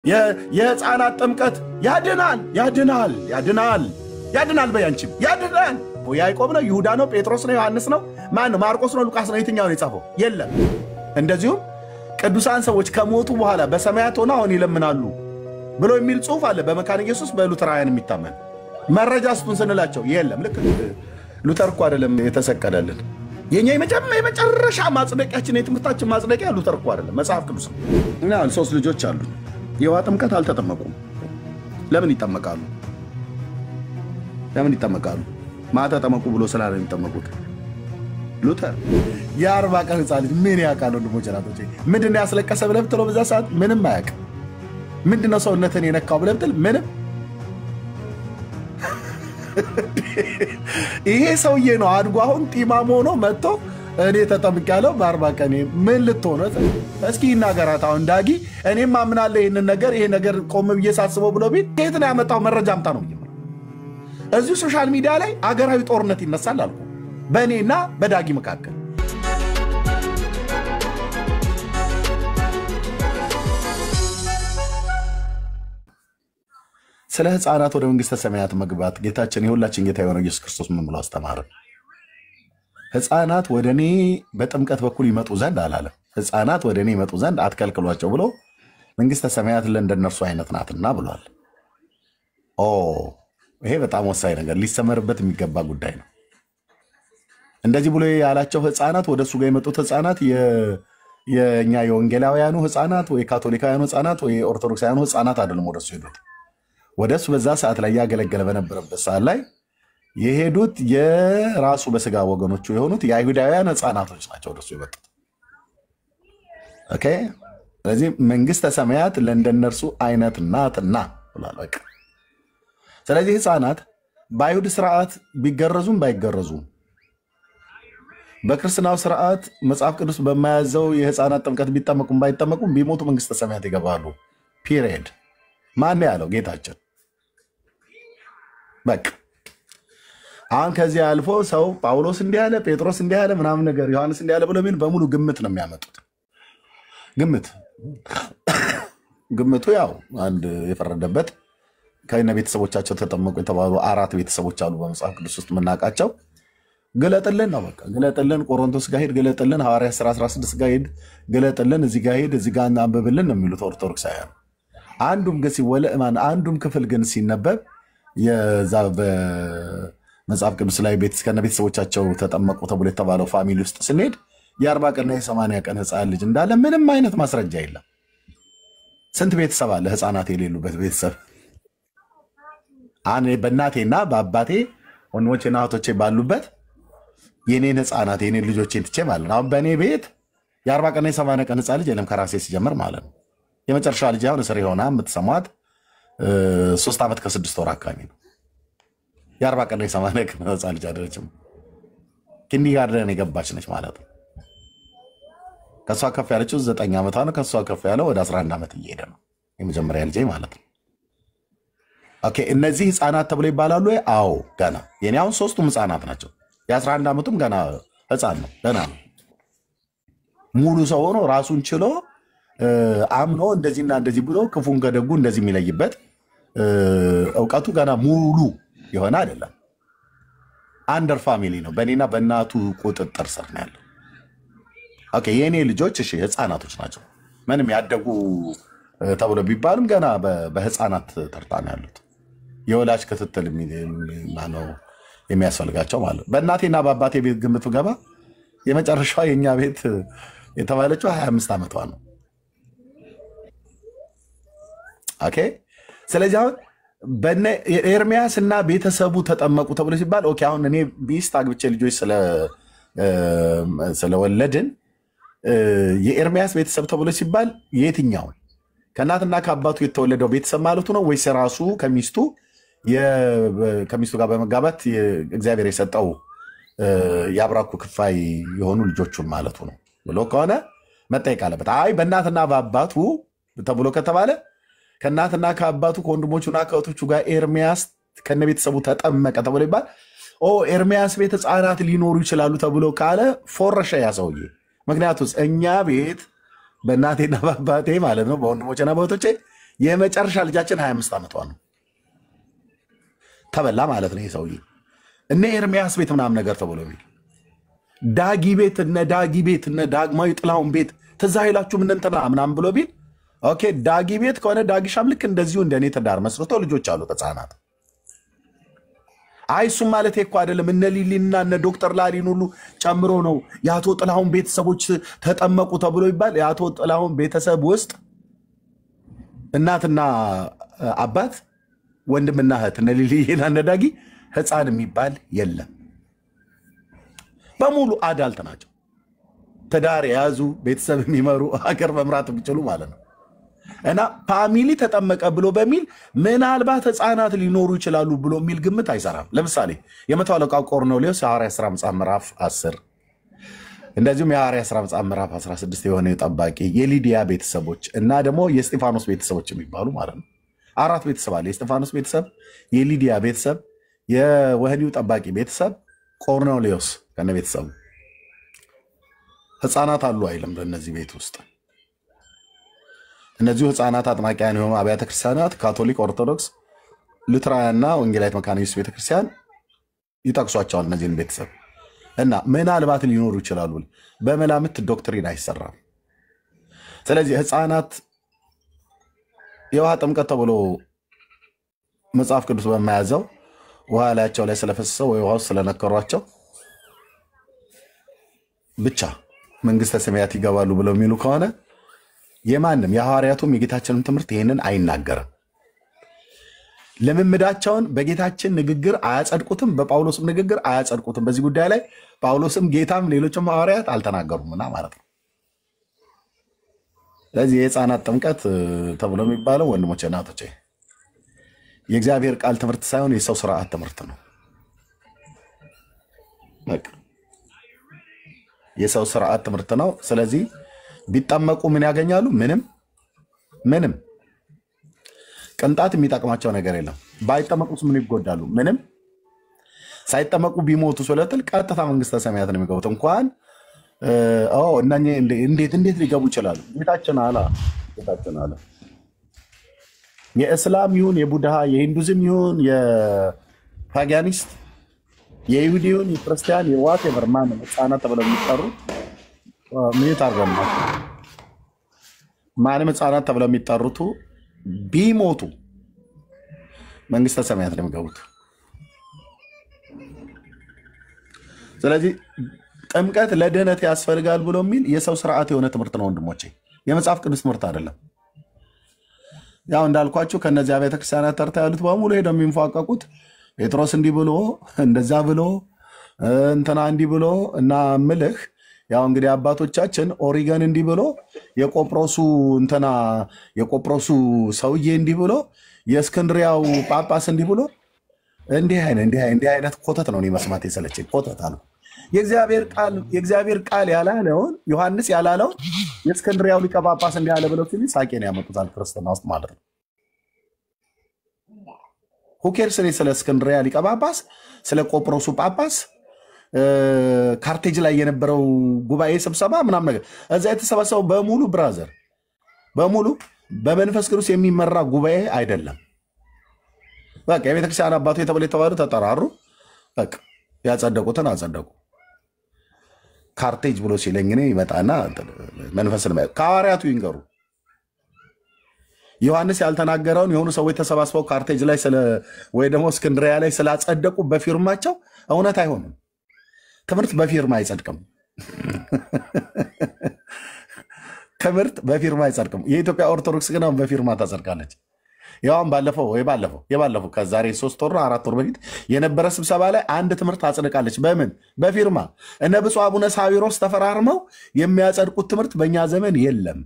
የሕፃናት ጥምቀት ያድናል በያንቺም ያድናል። ያዕቆብ ነው፣ ይሁዳ ነው፣ ጴጥሮስ ነው፣ ዮሐንስ ነው፣ ማን ነው? ማርቆስ ነው፣ ሉቃስ ነው? የትኛው ነው የጻፈው? የለም። እንደዚሁም ቅዱሳን ሰዎች ከሞቱ በኋላ በሰማያት ሆነው አሁን ይለምናሉ ብሎ የሚል ጽሑፍ አለ በመካነ ኢየሱስ በሉተራውያን የሚታመን መረጃ ስጡን ስንላቸው የለም። ልክ ሉተር እኮ አይደለም የተሰቀለልን። የኛ የመጨረሻ ማጽደቂያችን የትምህርታችን ማጽደቂያ ሉተር እኮ አይደለም መጽሐፍ ቅዱስ ነው። እና 3 ልጆች አሉ። የውሃ ጥምቀት አልተጠመቁም። ለምን ይጠመቃሉ? ማታ ጠመቁ ብሎ ስላለ የሚጠመቁት ሉተር። የ40 ቀን ሕፃን ልጅ ምን ያውቃል? ወንድሞቼ ናቶቼ ምንድን ነው ያስለቀሰ ብለህ ብትለው በዛ ሰዓት ምንም አያውቅም። ምንድን ነው ሰውነትን የነካው ብለህ ብትል ምንም። ይሄ ሰውዬ ነው አድጎ አሁን ጢማም ሆኖ መጥቶ እኔ ተጠምቄያለሁ በ40 ቀን ምን ልትሆነ? እስኪ ይናገራት አሁን ዳጊ። እኔም አምናለሁ ይህንን ነገር ይሄ ነገር ቆም ብዬ ሳስበው ብሎ ቢል ከየት ነው ያመጣው መረጃ? አምጣ ነው ብዬ እዚሁ ሶሻል ሚዲያ ላይ አገራዊ ጦርነት ይነሳል አልኩ በእኔና በዳጊ መካከል። ስለ ሕፃናት ወደ መንግሥተ ሰማያት መግባት ጌታችን የሁላችን ጌታ የሆነው ኢየሱስ ክርስቶስ ምን ብሎ አስተማረ? ሕፃናት ወደ እኔ በጥምቀት በኩል ይመጡ ዘንድ አላለም። ሕፃናት ወደ እኔ ይመጡ ዘንድ አትከልክሏቸው ብሎ መንግሥተ ሰማያት ለእንደነርሱ አይነት ናትና ብሏል። ይሄ በጣም ወሳኝ ነገር ሊሰመርበት የሚገባ ጉዳይ ነው። እንደዚህ ብሎ ያላቸው ሕፃናት ወደ እሱ ጋር የመጡት ሕፃናት የእኛ የወንጌላውያኑ ሕፃናት ወይ ካቶሊካውያኑ ሕፃናት ወይ ኦርቶዶክሳውያኑ ሕፃናት አይደለም። ወደ እሱ ሄዱት። ወደ እሱ በዛ ሰዓት ላይ ያገለገለ በነበረበት ሰዓት ላይ የሄዱት የራሱ በስጋ ወገኖቹ የሆኑት የአይሁዳውያን ሕፃናቶች ናቸው ወደ እሱ የመጡት። ኦኬ። ስለዚህ መንግሥተ ሰማያት ለእንደነርሱ አይነት ናትና ብሏል። በቃ ስለዚህ ሕፃናት በአይሁድ ስርዓት ቢገረዙም ባይገረዙም በክርስትናው ስርዓት መጽሐፍ ቅዱስ በማያዘው የሕፃናት ጥምቀት ቢጠመቁም ባይጠመቁም ቢሞቱ መንግሥተ ሰማያት ይገባሉ። ፒሪየድ። ማን ያለው? ጌታችን። በቃ አሁን ከዚህ አልፎ ሰው ጳውሎስ እንዲህ አለ፣ ጴጥሮስ እንዲህ አለ፣ ምናምን ነገር ዮሐንስ እንዲህ አለ ብሎ ምን በሙሉ ግምት ነው የሚያመጡት። ግምቱ ያው አንድ የፈረደበት ከነ ቤተሰቦቻቸው ተጠመቁ የተባሉ 4 ቤተሰቦች አሉ በመጽሐፍ ቅዱስ ውስጥ የምናውቃቸው። ግለጥልን ነው በቃ ግለጥልን። ቆሮንቶስ ጋር ሄድ ግለጥልን፣ ሐዋርያት ሥራ 16 ጋር ሄድ ግለጥልን፣ እዚህ ጋር ሄድ እዚህ ጋር አንብብልን ነው የሚሉት ኦርቶዶክሳውያን። አንዱም ክፍል ግን ሲነበብ የዛ በመጽሐፍ ቅዱስ ላይ ከነ ቤተሰቦቻቸው ተጠመቁ ተብሎ የተባለው ፋሚሊ ውስጥ ስንሄድ የ40 ቀንና የ80 ቀን ሕፃን ልጅ እንዳለ ምንም አይነት ማስረጃ የለም። ስንት ቤተሰብ አለ ሕፃናት የሌሉበት ቤተሰብ? በእናቴና በአባቴ ወንድሞቼና እህቶቼ ባሉበት የኔን ሕፃናት የኔን ልጆቼን ትቼ ማለት ነው። አሁን በእኔ ቤት የ40 ቀንና የ80 ቀን ሕፃን ልጅ የለም ከራሴ ሲጀምር ማለት ነው። የመጨረሻ ልጅ አሁን እስር የሆና የምትሰሟት 3 ዓመት ከ6 ወር አካባቢ ነው። የ40 ቀንና የ80 ቀን ሕፃን ልጅ አይደለችም። ኪንደርጋርተን የገባች ነች ማለት ነው። ከእሷ ከፍ ያለችው 9 ዓመቷ ነው። ከእሷ ከፍ ያለው ወደ 11 ዓመት እየሄደ ነው። የመጀመሪያ ልጄ ማለት ነው። ኦኬ። እነዚህ ሕፃናት ተብሎ ይባላሉ? አዎ ገና የኔ አሁን 3ቱም ሕፃናት ናቸው። የ11 ዓመቱም ገና ሕፃን ነው፣ ገና ነው። ሙሉ ሰው ሆኖ ራሱን ችሎ አምኖ እንደዚህና እንደዚህ ብሎ ክፉን ከደጉ እንደዚህ የሚለይበት እውቀቱ ገና ሙሉ የሆነ አይደለም። አንደር ፋሚሊ ነው። በእኔና በእናቱ ቁጥጥር ስር ነው ያለው። ኦኬ። የእኔ ልጆች እሺ ሕፃናቶች ናቸው። ምንም ያደጉ ተብሎ ቢባልም ገና በሕፃናት ተርታ ነው ያሉት። የወላጅ ክትትል ነው የሚያስፈልጋቸው ማለት ነው። በእናቴና በአባቴ ቤት ግምት ገባ የመጨረሻዋ የእኛ ቤት የተባለችው 25 ዓመቷ ነው። ኦኬ። ስለዚህ አሁን ኤርሚያስ እና ቤተሰቡ ተጠመቁ ተብሎ ሲባል ኦኬ። አሁን እኔ ሚስት አግብቼ ልጆች ስለወለድን የኤርሚያስ ቤተሰብ ተብሎ ሲባል የትኛውን ከእናትና ከአባቱ የተወለደው ቤተሰብ ማለቱ ነው ወይስ ራሱ ከሚስቱ ጋር በመጋባት እግዚአብሔር የሰጠው የአብራኩ ክፋይ የሆኑ ልጆቹን ማለቱ ነው ብሎ ከሆነ መጠየቅ አለበት። አይ በእናትና በአባቱ ተብሎ ከተባለ ከእናትና ከአባቱ ከወንድሞቹና ከእህቶቹ ጋር ኤርሚያስ ከነ ቤተሰቡ ተጠመቀ ተብሎ ይባል ኤርሚያስ ቤት ሕፃናት ሊኖሩ ይችላሉ ተብሎ ካለ ፎረሸ ያ ሰውዬ። ምክንያቱም እኛ ቤት በእናቴና በአባቴ ማለት ነው በወንድሞቼና በእህቶቼ የመጨረሻ ልጃችን 25 ዓመቷ ነው። ተበላ ማለት ነው የሰውዬ። እነ ኤርሚያስ ቤት ምናምን ነገር ተብሎ ቢል ዳጊ ቤት እነ ዳግማዊ ጥላሁን ቤት ትዝ አይላችሁም እንትና ምናምን ብሎ ቢል ኦኬ ዳጊ ቤት ከሆነ ዳጊሻም ልክ እንደዚሁ እንደኔ ትዳር መስርቶ ልጆች አሉ ህፃናት። አይ እሱም ማለት እኮ አይደለም እነ ሊሊና እነ ዶክተር ላሊን ሁሉ ጨምሮ ነው የአቶ ጥላሁን ቤተሰቦች ተጠመቁ ተብሎ ይባል። የአቶ ጥላሁን ቤተሰብ ውስጥ እናትና አባት ወንድምና እህት እነ ሊሊና እነ ዳጊ ህፃን የሚባል የለም። በሙሉ አዳልት ናቸው። ትዳር የያዙ ቤተሰብ የሚመሩ ሀገር መምራት የሚችሉ ማለት ነው። እና ፋሚሊ ተጠመቀ ብሎ በሚል ምናልባት ህፃናት ሊኖሩ ይችላሉ ብሎ የሚል ግምት አይሰራም። ለምሳሌ የመቶ አለቃው ቆርኔሌዎስ የሐዋርያት ሥራ መጽሐፍ ምዕራፍ 10 እንደዚሁም የሐዋርያት ሥራ መጽሐፍ ምዕራፍ 16 የሆነ ጠባቂ የሊዲያ ቤተሰቦች እና ደግሞ የእስጢፋኖስ ቤተሰቦች የሚባሉ ማለት ነው። 4 ቤተሰብ አለ። የእስጢፋኖስ ቤተሰብ፣ የሊዲያ ቤተሰብ፣ የወህኒው ጠባቂ ቤተሰብ፣ ቆርኔሌዎስ ከነ ቤተሰቡ ህፃናት አሉ አይልም። በእነዚህ ቤት ውስጥ እነዚሁ ህፃናት አጥማቂያን የሆኑ አብያተ ክርስቲያናት ካቶሊክ፣ ኦርቶዶክስ፣ ሉትራንና ወንጌላዊት መካነ ኢየሱስ ቤተክርስቲያን ይጠቅሷቸዋል እነዚህን ቤተሰብ እና ምናልባት ሊኖሩ ይችላሉ። በመላምት ዶክትሪን አይሰራም። ስለዚህ ህፃናት የውሃ ጥምቀት ተብሎ መጽሐፍ ቅዱስ በማያዘው ውሃ ላያቸው ላይ ስለፈሰሰው ወይ ውሃ ስለነከሯቸው ብቻ መንግስተ ሰማያት ይገባሉ ብለው የሚሉ ከሆነ የማንም የሐዋርያቱም የጌታችንም ትምህርት ይሄንን አይናገርም። ልምምዳቸውን በጌታችን ንግግር አያጸድቁትም፣ በጳውሎስም ንግግር አያጸድቁትም። በዚህ ጉዳይ ላይ ጳውሎስም ጌታም ሌሎችም ሐዋርያት አልተናገሩምና ማለት ነው። ስለዚህ የህፃናት ጥምቀት ተብሎ የሚባለው ወንድሞቼ እናቶቼ የእግዚአብሔር ቃል ትምህርት ሳይሆን የሰው ስርዓት ትምህርት ነው። በቃ የሰው ስርዓት ትምህርት ነው። ስለዚህ ቢጠመቁ ምን ያገኛሉ? ምንም ቅንጣት የሚጠቅማቸው ነገር የለም። ባይጠመቁስ ምን ይጎዳሉ? ምንም። ሳይጠመቁ ቢሞቱ ስለትል ቀጥታ መንግስተ ሰማያት ነው የሚገቡት። እንኳን እንዴት ሊገቡ ይችላሉ? ጌታችን አለ የእስላም ይሁን የቡድሃ የሂንዱዝም ይሁን የፓጋኒስት የይሁዲ ይሁን የክርስቲያን የዋቴቨር ማንም ህፃናት ተብለው የሚጠሩ ምን አርገን ማንም ህፃናት ተብለው የሚጠሩት ቢሞቱ መንግስተ ሰማያት ነው የሚገቡት። ስለዚህ ጥምቀት ለድህነት ያስፈልጋል ብሎ የሚል የሰው ስርዓት የሆነ ትምህርት ነው ወንድሞቼ፣ የመጽሐፍ ቅዱስ ትምህርት አይደለም። ያው እንዳልኳችሁ ከነዚህ አብያተ ክርስቲያናት ተርታ ያሉት በሙሉ ሄደው የሚንፏቀቁት ጴጥሮስ እንዲህ ብሎ እንደዛ ብሎ እንትና እንዲህ ብሎ እና ምልህ ያው እንግዲህ አባቶቻችን ኦሪገን እንዲህ ብሎ የቆጵሮሱ ሰውዬ እንዲህ ብሎ የእስክንድሪያው ጳጳስ እንዲህ ብሎ እንዲህ አይነት ኮተት ነው መስማት የሰለቸኝ። ኮተት አለ። የእግዚአብሔር ቃል ያላለውን ዮሐንስ ያላለውን የእስክንድሪያው ሊቀ ጳጳስ እንዲህ አለ ብለው ሲል ሳቄን ያመጡታል ክርስትና ውስጥ ማለት ነው። ሁኬር ስለ እስክንድሪያ ሊቀ ጳጳስ ስለ ቆጵሮሱ ጳጳስ ካርቴጅ ላይ የነበረው ጉባኤ ስብሰባ ምናምን ነገር እዛ የተሰበሰበው በሙሉ ብራዘር በሙሉ በመንፈስ ቅዱስ የሚመራ ጉባኤ አይደለም። በቃ የቤተክርስቲያን አባቶች የተባሉ ተጠራሩ፣ በቃ ያጸደቁትን አጸደቁ። ካርቴጅ ብሎ ሲለኝ እኔ ይመጣና መንፈስን ከሐዋርያቱ ይንገሩ ዮሐንስ ያልተናገረውን የሆኑ ሰዎች ተሰባስበው ካርቴጅ ላይ ወይ ደግሞ እስክንድሪያ ላይ ስላጸደቁ በፊርማቸው እውነት አይሆንም። ትምህርት በፊርማ አይጸድቅም። ትምህርት በፊርማ አይጸድቅም። የኢትዮጵያ ኦርቶዶክስ ግን በፊርማ ታጸድቃለች። ያውም ባለፈው ከዛሬ 3 ወር 4 ወር በፊት የነበረ ስብሰባ ላይ አንድ ትምህርት አጽድቃለች። በምን? በፊርማ። እነ ብፁዕ አቡነ ሳዊሮስ ተፈራርመው የሚያጸድቁት ትምህርት በእኛ ዘመን የለም።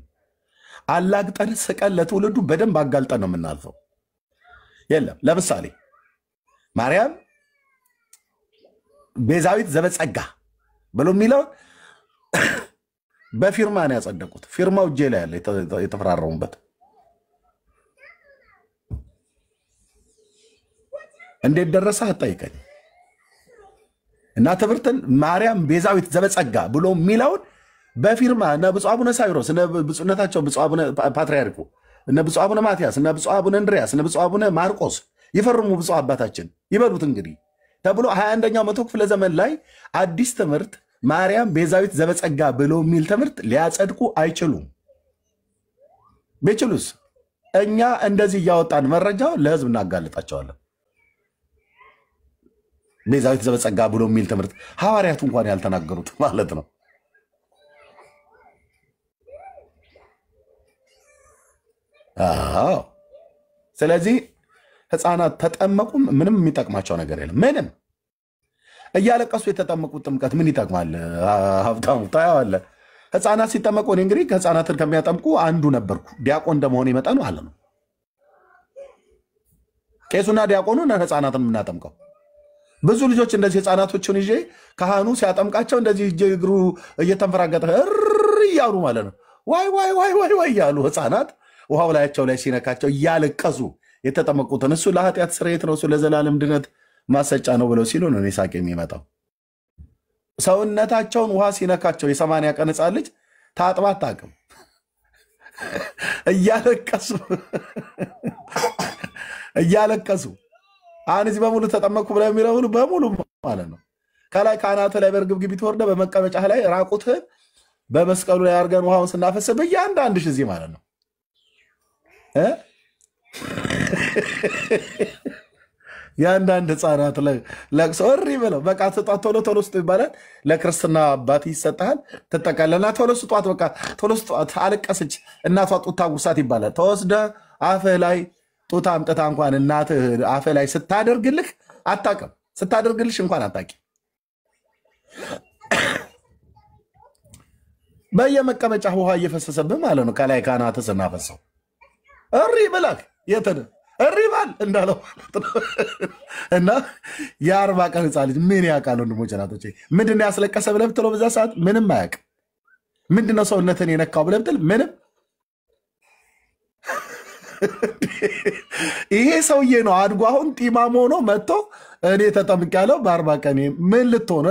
አላግጠን ስቀን ለትውልዱ በደንብ አጋልጠን ነው የምናልፈው። የለም። ለምሳሌ ማርያም ቤዛዊት ዘበጸጋ ብሎ የሚለው በፊርማ ነው ያጸደቁት። ፊርማው እጄ ላይ ያለ የተፈራረሙበት። እንዴት ደረሰ አትጠይቀኝ። እና ትምህርትን ማርያም ቤዛዊት ዘበጸጋ ብሎ የሚለውን በፊርማ እና ብፁዕ አቡነ ሳዊሮስ እና ብፁዕነታቸው ብፁዕ አቡነ ፓትርያርኩ እነ ብፁዕ አቡነ ማትያስ እነ ብፁዕ አቡነ እንድሪያስ እነ ብፁዕ አቡነ ማርቆስ ይፈርሙ ብፁዕ አባታችን ይበሉት እንግዲህ ተብሎ 21ኛው መቶ ክፍለ ዘመን ላይ አዲስ ትምህርት ማርያም ቤዛዊት ዘበጸጋ ብሎ የሚል ትምህርት ሊያጸድቁ አይችሉም። ቢችሉስ እኛ እንደዚህ እያወጣን መረጃው ለህዝብ እናጋልጣቸዋለን። ቤዛዊት ዘበጸጋ ብሎ የሚል ትምህርት ሐዋርያቱ እንኳን ያልተናገሩት ማለት ነው። አዎ ስለዚህ ህፃናት ተጠመቁም ምንም የሚጠቅማቸው ነገር የለም። ምንም እያለቀሱ የተጠመቁት ጥምቀት ምን ይጠቅማል? ሀብታሙ ታያዋለህ። ህፃናት ሲጠመቁ እኔ እንግዲህ ህፃናትን ከሚያጠምቁ አንዱ ነበርኩ። ዲያቆን እንደመሆን ይመጣል ማለት ነው። ቄሱና ዲያቆኑ ህፃናትን የምናጠምቀው ብዙ ልጆች እንደዚህ ህፃናቶችን ይዤ ካህኑ ሲያጠምቃቸው እንደዚህ እግሩ እየተንፈራገጠ እያሉ ማለት ነው። ዋይ ዋይ ዋይ ዋይ ዋይ እያሉ ህፃናት ውሃው ላያቸው ላይ ሲነካቸው እያለቀሱ የተጠመቁትን እሱ ለኃጢአት ስርየት ነው፣ እሱ ለዘላለም ድነት ማሰጫ ነው ብለው ሲሉ ነው እኔ ሳቅ የሚመጣው። ሰውነታቸውን ውሃ ሲነካቸው የ80 ቀን ህፃን ልጅ ታጥባ አታውቅም። እያለቀሱ አሁን እዚህ በሙሉ ተጠመቁ ብለው የሚለው በሙሉ ማለት ነው። ከላይ ካህናት ላይ በርግብግቢት ወርደ በመቀመጫ ላይ ራቁትህን በመስቀሉ ላይ አድርገን ውሃውን ስናፈስብ እያንዳንድሽ እዚህ ማለት ነው የአንዳንድ ህፃናት ለቅሶ እሪ ብለው በቃ ስጧት ቶሎ ቶሎ ስጡ ይባላል። ለክርስትና አባት ይሰጣል። ትጠቃለና ቶሎ ስጧት በቃ ቶሎ ስጧት። አለቀሰች እናቷ ጡት ታጉሳት ይባላል። ተወስደ አፍህ ላይ ጡት አምጥታ እንኳን እናትህ አፍህ ላይ ስታደርግልህ አታውቅም። ስታደርግልሽ እንኳን አታውቂ። በየመቀመጫ ውሃ እየፈሰሰብህ ማለት ነው። ከላይ ካህናት ስናፈሰው እሪ ብላክ የትን እሪ ባል እንዳለው እና የ40 ቀን ህፃን ልጅ ምን ያውቃል? ወንድሞቼ ናቶቼ ምንድን ነው ያስለቀሰ ብለህ ብትለው በዛ ሰዓት ምንም አያውቅም። ምንድን ነው ሰውነትን የነካው ብለህ ብትል ምንም። ይሄ ሰውዬ ነው አድጎ አሁን ጢማም ሆኖ መጥቶ እኔ ተጠምቄያለሁ በ40 ቀን ምን ልትሆነ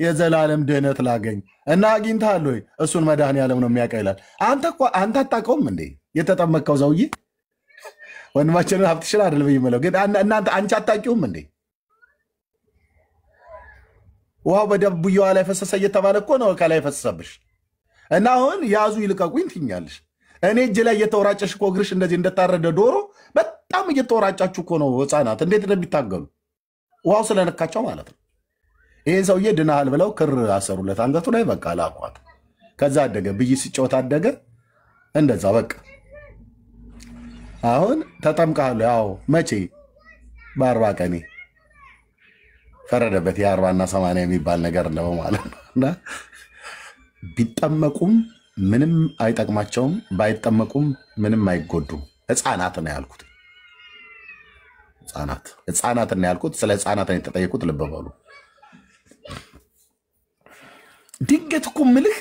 የዘላለም ድህነት ላገኝ እና አግኝተሃል ወይ? እሱን መድኃኒዓለም ነው የሚያውቀው ይላል። አንተ አታውቀውም እንዴ? የተጠመቀው ሰውዬ ወንድማችንን ሀብትሽን አይደል ብይመለው ግን እናንተ አንቺ አታውቂውም እንዴ? ውሃው በደቡየዋ ላይ ፈሰሰ እየተባለ እኮ ነው ከላይ ፈሰሰብሽ። እና አሁን ያዙ ይልቀቁኝ ትኛለሽ። እኔ እጅ ላይ እየተወራጨሽ እኮ እግርሽ እንደዚህ እንደታረደ ዶሮ በጣም እየተወራጫችሁ እኮ ነው ህፃናት እንዴት እንደሚታገሉ ውሃው ስለነካቸው ማለት ነው። ይህን ሰውዬ ድናሃል ብለው ክር አሰሩለት አንገቱ ላይ በቃ ላቋት። ከዛ አደገ ብይ ሲጫወት አደገ እንደዛ በቃ። አሁን ተጠምቃለሁ። ያው መቼ በ40 ቀኔ ፈረደበት። የ40 እና 80 የሚባል ነገር ነው ማለት ነው። እና ቢጠመቁም ምንም አይጠቅማቸውም፣ ባይጠመቁም ምንም አይጎዱም። ህፃናት ነው ያልኩት። ህፃናት ነው ያልኩት። ስለ ህፃናት ነው የተጠየቁት። ልብ በሉ። ድንገት እኮ ምልህ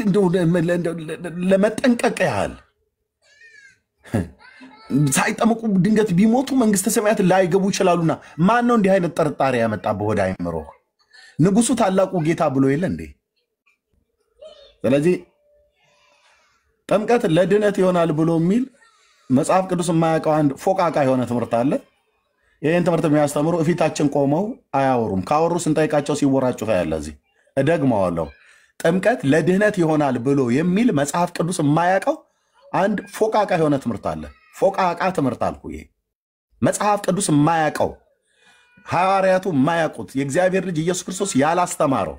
ለመጠንቀቅ ያህል ሳይጠመቁ ድንገት ቢሞቱ መንግስተ ሰማያት ላይገቡ ይችላሉና ማን ነው እንዲህ አይነት ጥርጣሬ ያመጣብህ ወደ አይምሮ? ንጉሱ ታላቁ ጌታ ብሎ የለ እንዴ? ስለዚህ ጥምቀት ለድነት ይሆናል ብሎ የሚል መጽሐፍ ቅዱስ የማያውቀው አንድ ፎቃቃ የሆነ ትምህርት አለ። ይህን ትምህርት የሚያስተምሩ እፊታችን ቆመው አያወሩም። ካወሩ ስንጠይቃቸው ሲወራጩ ታያለ። እዚህ እደግመዋለሁ። ጥምቀት ለድህነት ይሆናል ብሎ የሚል መጽሐፍ ቅዱስ የማያውቀው አንድ ፎቃቃ የሆነ ትምህርት አለ። ፎቃቃ ትምህርት አልኩ። ይሄ መጽሐፍ ቅዱስ የማያውቀው ሐዋርያቱ የማያውቁት የእግዚአብሔር ልጅ ኢየሱስ ክርስቶስ ያላስተማረው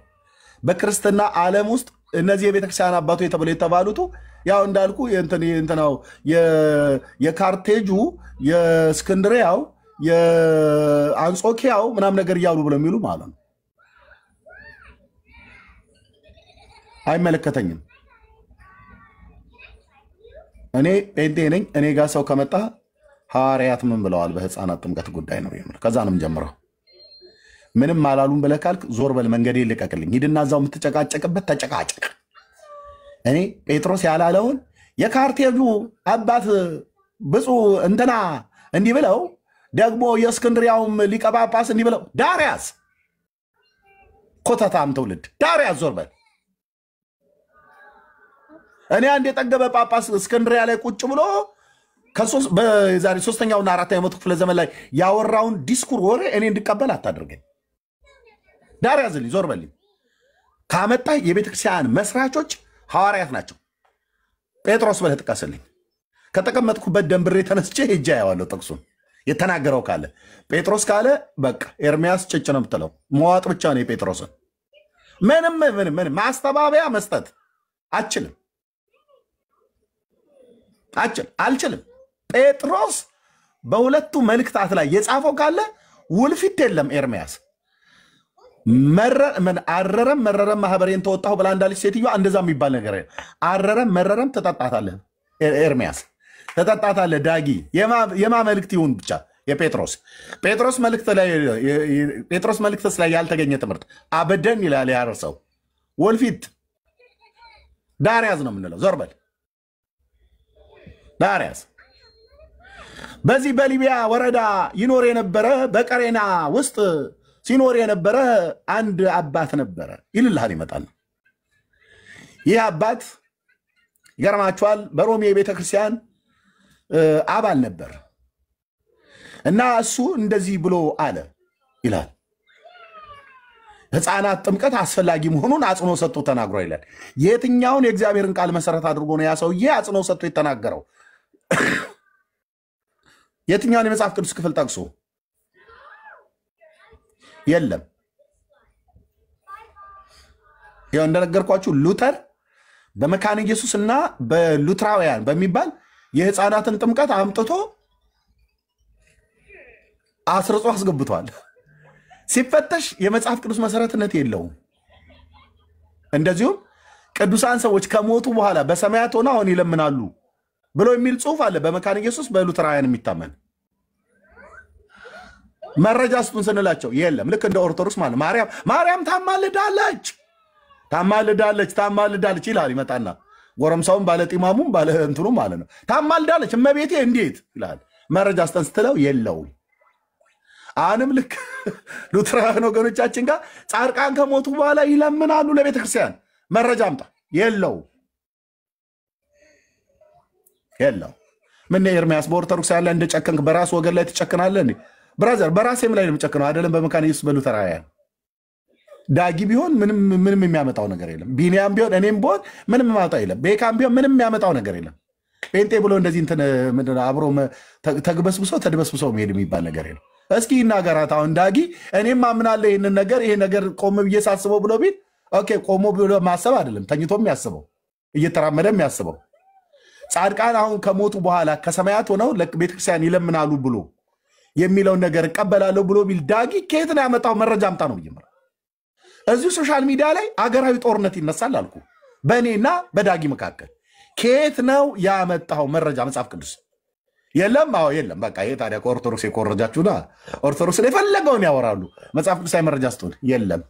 በክርስትና ዓለም ውስጥ እነዚህ የቤተክርስቲያን አባቶ የተባሉቱ ያው እንዳልኩ እንትናው የካርቴጁ የእስክንድሪያው የአንጾኪያው ምናም ነገር እያሉ ብለው የሚሉ ማለት ነው። አይመለከተኝም። እኔ ጴንጤ ነኝ። እኔ ጋር ሰው ከመጣ ሐዋርያት ምን ብለዋል በህፃናት ጥምቀት ጉዳይ ነው የምልህ። ከዛ ነው የምጀምረው። ምንም አላሉም ብለህ ካልክ ዞር በል፣ መንገዴ ልቀቅልኝ። ሂድና እዛው የምትጨቃጨቅበት ተጨቃጨቅ። እኔ ጴጥሮስ ያላለውን የካርቴጁ አባት ብፁዕ እንትና እንዲህ ብለው ደግሞ የእስክንድሪያውም ሊቀ ጳጳስ እንዲህ ብለው ዳርያስ ኮተታም ትውልድ ዳርያስ ዞር በል። እኔ አንድ የጠገበ ጳጳስ እስክንድሪያ ላይ ቁጭ ብሎ በዛሬ ሶስተኛውና አራተኛው መቶ ክፍለ ዘመን ላይ ያወራውን ዲስኩር ወሬ እኔ እንድቀበል አታደርገኝ። ዳር ያዝልኝ፣ ዞር በልኝ። ካመጣ የቤተክርስቲያን መስራቾች ሐዋርያት ናቸው። ጴጥሮስ ብለህ ጥቀስልኝ። ከተቀመጥኩበት ደንብሬ ተነስቼ ሄጄ ያዋለሁ ጥቅሱን የተናገረው ካለ ጴጥሮስ ካለ በቃ ኤርሚያስ ጭጭ ነው የምትለው። መዋጥ ብቻ ነው የጴጥሮስን። ምንም ማስተባበያ መስጠት አልችልም። ጴጥሮስ በሁለቱ መልእክታት ላይ የጻፈው ካለ ውልፊት የለም። ኤርሚያስ አረረም መረረም ማህበሬን ተወጣሁ ብላ እንዳለች ሴትዮዋ እንደዛ የሚባል ነገር አረረም መረረም ተጠጣታለህ። ኤርሚያስ ተጠጣታለህ። ዳጊ የማ መልእክት ይሁን ብቻ የጴጥሮስ መልእክት ላይ ያልተገኘ ትምህርት አበደን ይላል ያረሰው ወልፊት ዳርያዝ ነው የምንለው። ዞር በል ዳርያዝ። በዚህ በሊቢያ ወረዳ ይኖር የነበረ በቀሬና ውስጥ ሲኖር የነበረ አንድ አባት ነበረ ይልልሃል። ይመጣል። ይህ አባት ይገርማችኋል በሮሜ ቤተክርስቲያን አባል ነበር እና እሱ እንደዚህ ብሎ አለ ይላል። ሕፃናት ጥምቀት አስፈላጊ መሆኑን አጽንኦ ሰጥቶ ተናግሮ ይላል። የትኛውን የእግዚአብሔርን ቃል መሰረት አድርጎ ነው ያ ሰውዬ አጽንኦ ሰጥቶ የተናገረው? የትኛውን የመጽሐፍ ቅዱስ ክፍል ጠቅሶ? የለም። ይኸው እንደነገርኳችሁ ሉተር በመካነ ኢየሱስ እና በሉትራውያን በሚባል የሕፃናትን ጥምቀት አምጥቶ አስርጾ አስገብቷል። ሲፈተሽ የመጽሐፍ ቅዱስ መሰረትነት የለውም። እንደዚሁም ቅዱሳን ሰዎች ከሞቱ በኋላ በሰማያት ሆነው አሁን ይለምናሉ ብሎ የሚል ጽሑፍ አለ በመካነ ኢየሱስ በሉትራውያን የሚታመን። መረጃ ስጡን ስንላቸው የለም። ልክ እንደ ኦርቶዶክስ ማለት ማርያም ታማልዳለች ይላል። ይመጣና ጎረምሳውን ባለጢማሙም ባለ እንትኑ ማለት ነው ታማልዳለች እመቤቴ እንዴት ይላል። መረጃ ስጠን ስትለው የለውም። አሁንም ልክ ሉትራውያን ወገኖቻችን ጋር ጻድቃን ከሞቱ በኋላ ይለምናሉ ለቤተክርስቲያን። መረጃ አምጣ። የለው። ምን ኤርሚያስ በኦርቶዶክስ ያለ እንደጨከንክ በራስ ወገን ላይ ትጨክናለህ እንዴ? ብራዘር በራሴም ላይ ነው የምጨክነው አይደለም በመካነ ኢየሱስ በሉተራውያን። ዳጊ ቢሆን ምንም የሚያመጣው ነገር የለም። ቢኒያም ቢሆን እኔም ቢሆን ምንም የሚያመጣው የለም። ቤካም ቢሆን ምንም የሚያመጣው ነገር የለም። ጴንጤ ብሎ እንደዚህ እንትን አብሮ ተድበስብሶ መሄድ የሚባል ነገር የለም። እስኪ ይናገራት አሁን ዳጊ። እኔም አምናለሁ ይህንን ነገር ይሄ ነገር ቆም ብዬ ሳስበው ብሎ ቢል ኦኬ፣ ቆሞ ብሎ ማሰብ አይደለም ተኝቶ የሚያስበው እየተራመደ የሚያስበው። ጻድቃን አሁን ከሞቱ በኋላ ከሰማያት ሆነው ለቤተክርስቲያን ይለምናሉ ብሎ የሚለውን ነገር እቀበላለሁ ብሎ ቢል ዳጊ ከየት ነው ያመጣው? መረጃ አምጣ ነው ብዬ እዚሁ ሶሻል ሚዲያ ላይ አገራዊ ጦርነት ይነሳል አልኩ በእኔና በዳጊ መካከል። ከየት ነው ያመጣው መረጃ? መጽሐፍ ቅዱስ የለም። አዎ የለም። በቃ ይሄ ታዲያ ከኦርቶዶክስ የኮረጃችሁና ኦርቶዶክስ የፈለገውን ያወራሉ። መጽሐፍ ቅዱሳዊ መረጃ ስትሆን የለም።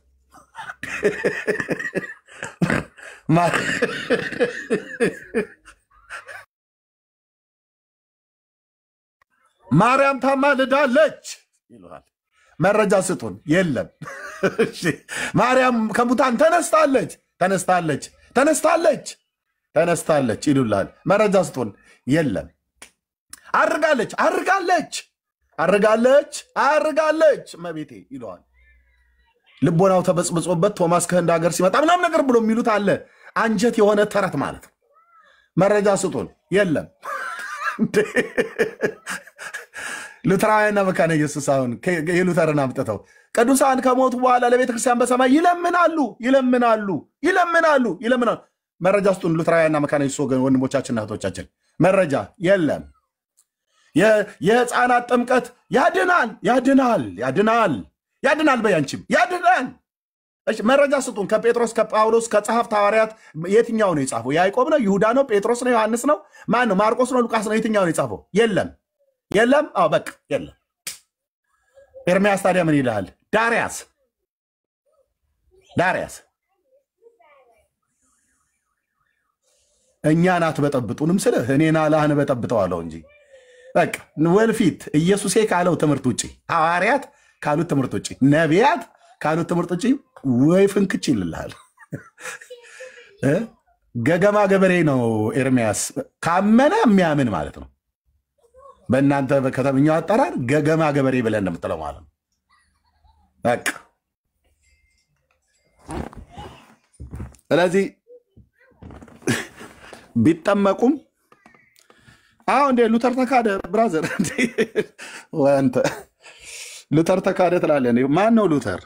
ማርያም ታማልዳለች ይሉሃል። መረጃ ስጡን። የለም። ማርያም ከሙታን ተነስታለች ይሉላል። መረጃ ስጡን። የለም። አርጋለች መቤቴ ይለዋል። ልቦናው ተበጽብጾበት ቶማስ ከህንድ ሀገር ሲመጣ ምናምን ነገር ብሎ የሚሉት አለ። አንጀት የሆነ ተረት ማለት ነው። መረጃ ስጡን። የለም። ሉተራውያንና መካነ ኢየሱስ አሁን የሉተርን አምጥተው ቅዱሳን ከሞቱ በኋላ ለቤተክርስቲያን በሰማይ ይለምናሉ። መረጃ ስጡን። ሉተራውያንና መካነ ኢየሱስ ወገን ወንድሞቻችንና እህቶቻችን መረጃ የለም። የሕፃናት ጥምቀት ያድናል። በያንቺም ያድናል። መረጃ ስጡን። ከጴጥሮስ ከጳውሎስ ከጸሐፍት ሐዋርያት የትኛው ነው የጻፈው? ያዕቆብ ነው? ይሁዳ ነው? ጴጥሮስ ነው? ዮሐንስ ነው? ማን ነው? ማርቆስ ነው? ሉቃስ ነው? የትኛው ነው የጻፈው? የለም። አዎ በቃ የለም። ኤርሚያስ ታዲያ ምን ይልሃል? ዳርያስ እኛን አትበጠብጡንም ስልህ እኔና ላህን በጠብጠዋለሁ እንጂ በቃ ወልፊት ኢየሱሴ ካለው ትምህርት ውጭ፣ ሐዋርያት ካሉት ትምህርት ውጭ፣ ነቢያት ካሉት ትምህርት ውጭ ወይ ፍንክች ይልልሃል። ገገማ ገበሬ ነው ኤርሚያስ። ካመነ የሚያምን ማለት ነው። በእናንተ በከተምኛው አጠራር ገገማ ገበሬ ብለን እንደምትለው ማለት ነው። በቃ ስለዚህ ቢጠመቁም እንደ ሉተር ተካደ ብራዘር ወንተ ሉተር ተካደ ትላለህ። ማን ነው ሉተር?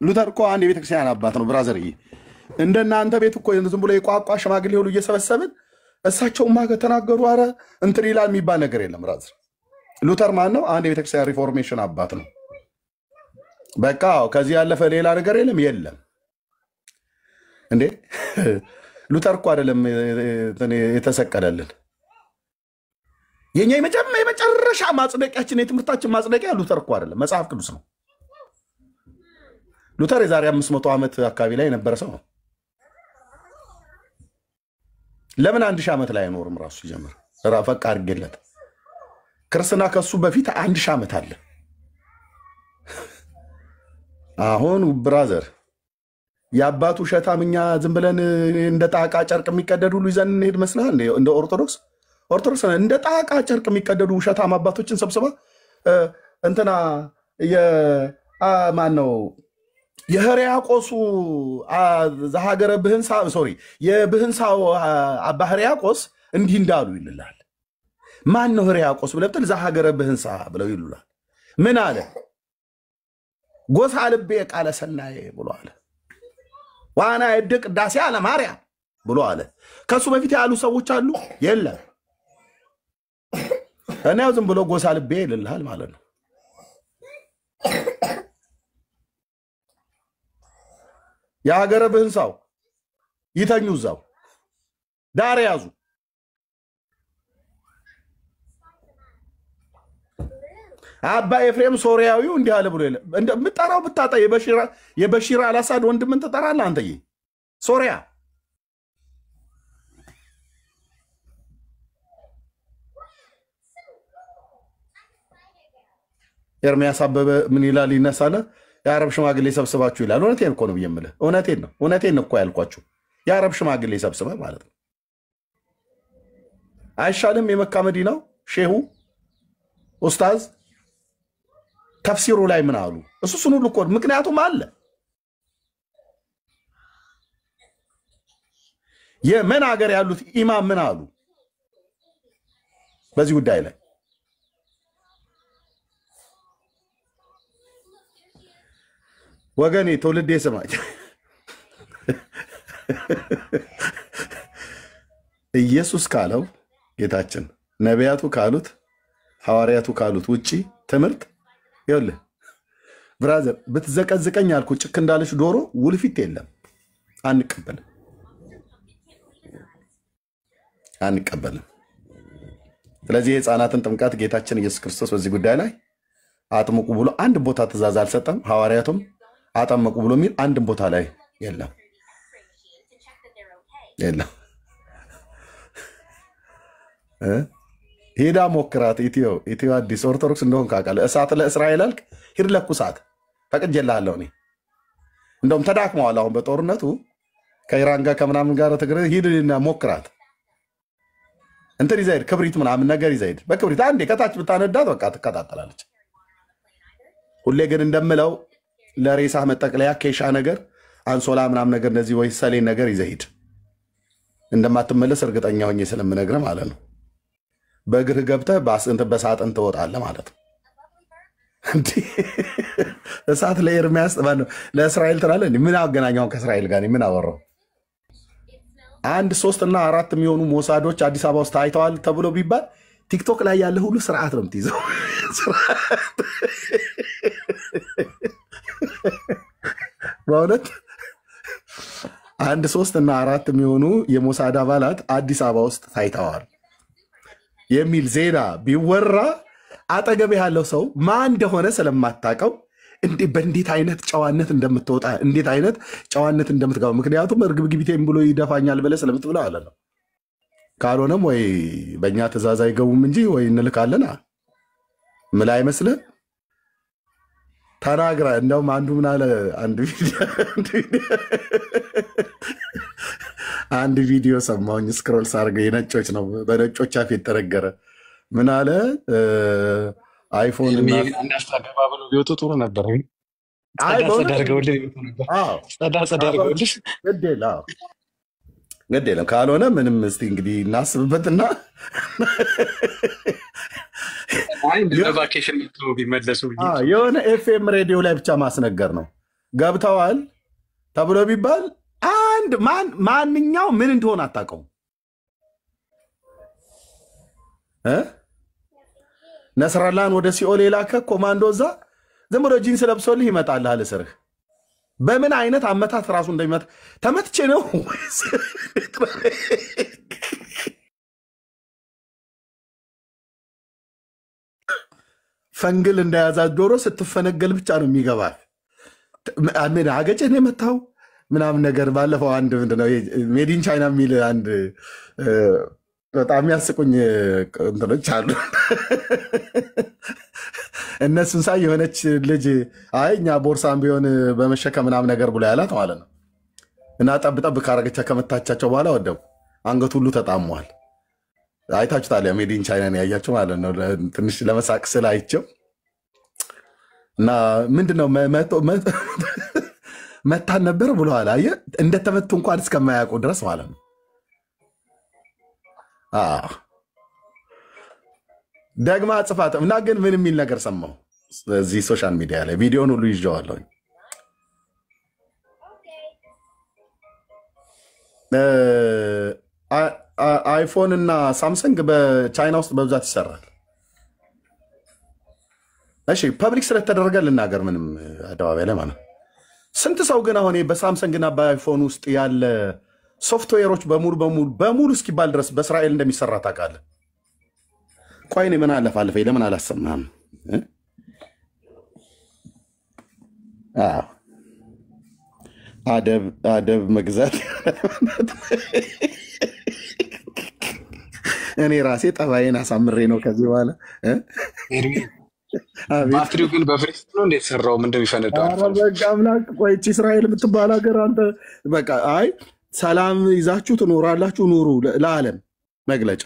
ሉተር እኮ አንድ የቤተክርስቲያን አባት ነው ብራዘር። እንደናንተ ቤት እኮ ዝም ብሎ የቋቋ ሽማግሌ ሁሉ እየሰበሰብን እሳቸውማ ከተናገሩ አረ እንትን ይላል የሚባል ነገር የለም ብራዘር። ሉተር ማን ነው? አንድ የቤተክርስቲያን ሪፎርሜሽን አባት ነው። በቃ ከዚህ ያለፈ ሌላ ነገር የለም እንዴ። ሉተር እኮ አይደለም የተሰቀለልን። የኛ የመጨረሻ ማጽደቂያችን የትምህርታችን ማጽደቂያ ሉተር እኮ አይደለም፣ መጽሐፍ ቅዱስ ነው። ሉተር የዛሬ 500 ዓመት አካባቢ ላይ የነበረ ሰው ነው። ለምን 1000 ዓመት ላይ አይኖርም? ራሱ ሲጀምር ፈቅ አድርጌለት ክርስትና ከሱ በፊት 1000 ዓመት አለ። አሁን ብራዘር የአባቱ ሸታምኛ ዝም ብለን እንደ ጣቃ ጨርቅ የሚቀደዱ ሁሉ ይዘን እንሄድ መስላል እንደ ኦርቶዶክስ እንደ ጣቃ ጨርቅ የሚቀደዱ ሸታም አባቶችን ሰብስባ እንትና ማን ነው የሕርያቆሱ ዘሀገረ ብህንሳ የብህንሳው አባ ሕርያቆስ እንዲህ እንዳሉ ይልላል። ማን ነው ሕርያቆስ ብለህ ብትል ዘሀገረ ብህንሳ ብለው ይሉላል። ምን አለ? ጎሳ ልቤ ቃለ ሰናዬ ብሎ አለ። ዋና የድቅ ቅዳሴ አለ ማርያም ብሎ አለ። ከሱ በፊት ያሉ ሰዎች አሉ የለም። እኔው ዝም ብሎ ጎሳ ልቤ ይልልሃል ማለት ነው። የሀገረ ብህንሳው ይተኙ እዛው ዳር ያዙ። አባ ኤፍሬም ሶሪያዊው እንዲህ አለ ብሎ እንደምጠራው ብታጣ የበሺር አልአሳድ ወንድምን ትጠራለህ አንተዬ። ሶሪያ ኤርሚያስ አበበ ምን ይላል? ይነሳለ የአረብ ሽማግሌ ሰብስባችሁ ይላል። እውነቴን እኮ ነው የምልህ። እውነቴን እኮ ያልኳችሁ የአረብ ሽማግሌ ሰብስበ ማለት ነው። አይሻልም? የመካ መዲናው ሼሁ ኡስታዝ ተፍሲሩ ላይ ምን አሉ? እሱን ሁሉ እኮ ምክንያቱም አለ። የመን ሀገር ያሉት ኢማም ምን አሉ በዚህ ጉዳይ ላይ? ወገኔ ትውልድ የሰማች ኢየሱስ ካለው ጌታችን ነቢያቱ ካሉት ሐዋርያቱ ካሉት ውጪ ትምህርት ይኸውልህ ብራዘር፣ ብትዘቀዝቀኝ አልኩ ጭክ እንዳለች ዶሮ ውልፊት የለም። አንቀበልም። ስለዚህ የሕፃናትን ጥምቀት ጌታችን ኢየሱስ ክርስቶስ በዚህ ጉዳይ ላይ አጥምቁ ብሎ አንድ ቦታ ትእዛዝ አልሰጠም። ሐዋርያቱም አጠመቁ ብሎ የሚል አንድም ቦታ ላይ የለም። ሄዳ ሞክራት። ኢትዮ አዲስ ኦርቶዶክስ እንደሆን ካቃለ እሳት ለእስራኤል አልክ ሂድ ለኩሳት ፈቅጄልሃለሁ። እኔ እንደውም ተዳክመዋል። አሁን በጦርነቱ ከኢራን ጋር ከምናምን ጋር ትግረ ሂድና ሞክራት። እንትን ይዘህ ሂድ፣ ክብሪት ምናምን ነገር ይዘህ ሂድ። በክብሪት አንዴ ከታች ብታነዳት በቃ ትቀጣጠላለች። ሁሌ ግን እንደምለው ለሬሳ መጠቅለያ ኬሻ ነገር አንሶላ ምናምን ነገር እንደዚህ ወይ ሰሌን ነገር ይዘህ ሂድ። እንደማትመለስ እርግጠኛ ሆኜ ስለምነግርህ ማለት ነው። በእግርህ ገብተህ በሳጥን ትወጣለህ ማለት ነው። እሳት ለኤርሚያስ ለእስራኤል ትላለህ። ምን አገናኛውን ከእስራኤል ጋር ምን አወራው? 1 3 እና 4 የሚሆኑ ሞሳዶች አዲስ አበባ ውስጥ አይተዋል ተብሎ ቢባል ቲክቶክ ላይ ያለ ሁሉ ስርዓት ነው የምትይዘው። በእውነት 1 3 እና 4 የሚሆኑ የሞሳድ አባላት አዲስ አበባ ውስጥ ታይተዋል የሚል ዜና ቢወራ አጠገብ ያለው ሰው ማን እንደሆነ ስለማታውቀው በእንዴት አይነት ጨዋነት እንደምትወጣ እንዴት አይነት ጨዋነት እንደምትገባ፣ ምክንያቱም እርግብግቢቴም ብሎ ይደፋኛል ብለህ ስለምትብለው አለ ነው። ካልሆነም ወይ በእኛ ትእዛዝ አይገቡም እንጂ ወይ እንልካለን ምላ አይመስልህ ተናግራ። እንደውም አንዱ ምን አለ፣ አንድ ቪዲዮ ሰማሁኝ ስክሮል ሳርገ የነጮች ነው በነጮች አፍ የተነገረ ምን አለ አይፎን እና እንዳስተጋባ ብሎ ቢወጡ ጥሩ ነበር። አይ ጸዳ በእውነት አድርገውልህ ቢወጡ ነበር። አዎ ጸዳ አድርገውልህ ግድ የለም ካልሆነ ምንም እስቲ እንግዲህ እናስብበትና እንደ ቫኬሽን ቢመለሱ የሆነ ኤፍኤም ሬዲዮ ላይ ብቻ ማስነገር ነው። ገብተዋል ተብሎ ቢባል አንድ ማንኛው ምን እንደሆነ አታውቀውም። ነስራላን ወደ ሲኦል የላከ ኮማንዶ እዛ ዝም ብሎ ጂንስ ለብሶልህ ይመጣልሃል እስርህ። በምን አይነት አመታት ራሱ እንደሚመታ ተመትቼ ነው ፈንግል እንደያዛት ዶሮ ስትፈነገል ብቻ ነው የሚገባል። አገጭን የመታው ምናምን ነገር ባለፈው አንድ ምንድነው ሜዲን ቻይና የሚል አንድ በጣም የሚያስቁኝ እንትኖች አሉ። እነሱን ሳይ የሆነች ልጅ አይ እኛ ቦርሳም ቢሆን በመሸከም ምናምን ነገር ብሎ ያላት ማለት ነው። እና ጠብጠብ ካረገቻ ከመታቻቸው በኋላ ወደው አንገቱ ሁሉ ተጣሟል። አይታችሁታል። ሜዲን ቻይና ያያቸው ማለት ነው። ትንሽ ለመሳቅ ስል አይቸው እና ምንድነው መታን ነበር ብለዋል። አየህ እንደተመቱ እንኳን እስከማያውቁ ድረስ ማለት ነው። ደግማ ጽፋት እና ግን ምን የሚል ነገር ሰማሁ እዚህ ሶሻል ሚዲያ ላይ ቪዲዮን ሁሉ ይዤዋለሁ። አይፎን እና ሳምሰንግ በቻይና ውስጥ በብዛት ይሰራል። እሺ ፐብሊክ ስለተደረገ ልናገር ምንም አደባባይ ላይ ማለት ስንት ሰው ግን አሁን በሳምሰንግ እና በአይፎን ውስጥ ያለ ሶፍትዌሮች በሙሉ እስኪባል ድረስ በእስራኤል እንደሚሰራ ታውቃለህ? ቆይ እኔ ምን አለፋለፈ ለምን አላሰማህም? አደብ መግዛት እኔ ራሴ ጠባይን አሳምሬ ነው ከዚህ በኋላ ባትሪው ግን በፍሪስት ነው እንዴት ሰራው? ምን እንደሚፈነዳው በቃ አምላክ ቆይ እስራኤል የምትባል ሀገር አንተ በቃ አይ ሰላም ይዛችሁ ትኖራላችሁ ኑሩ ለዓለም መግለጫ።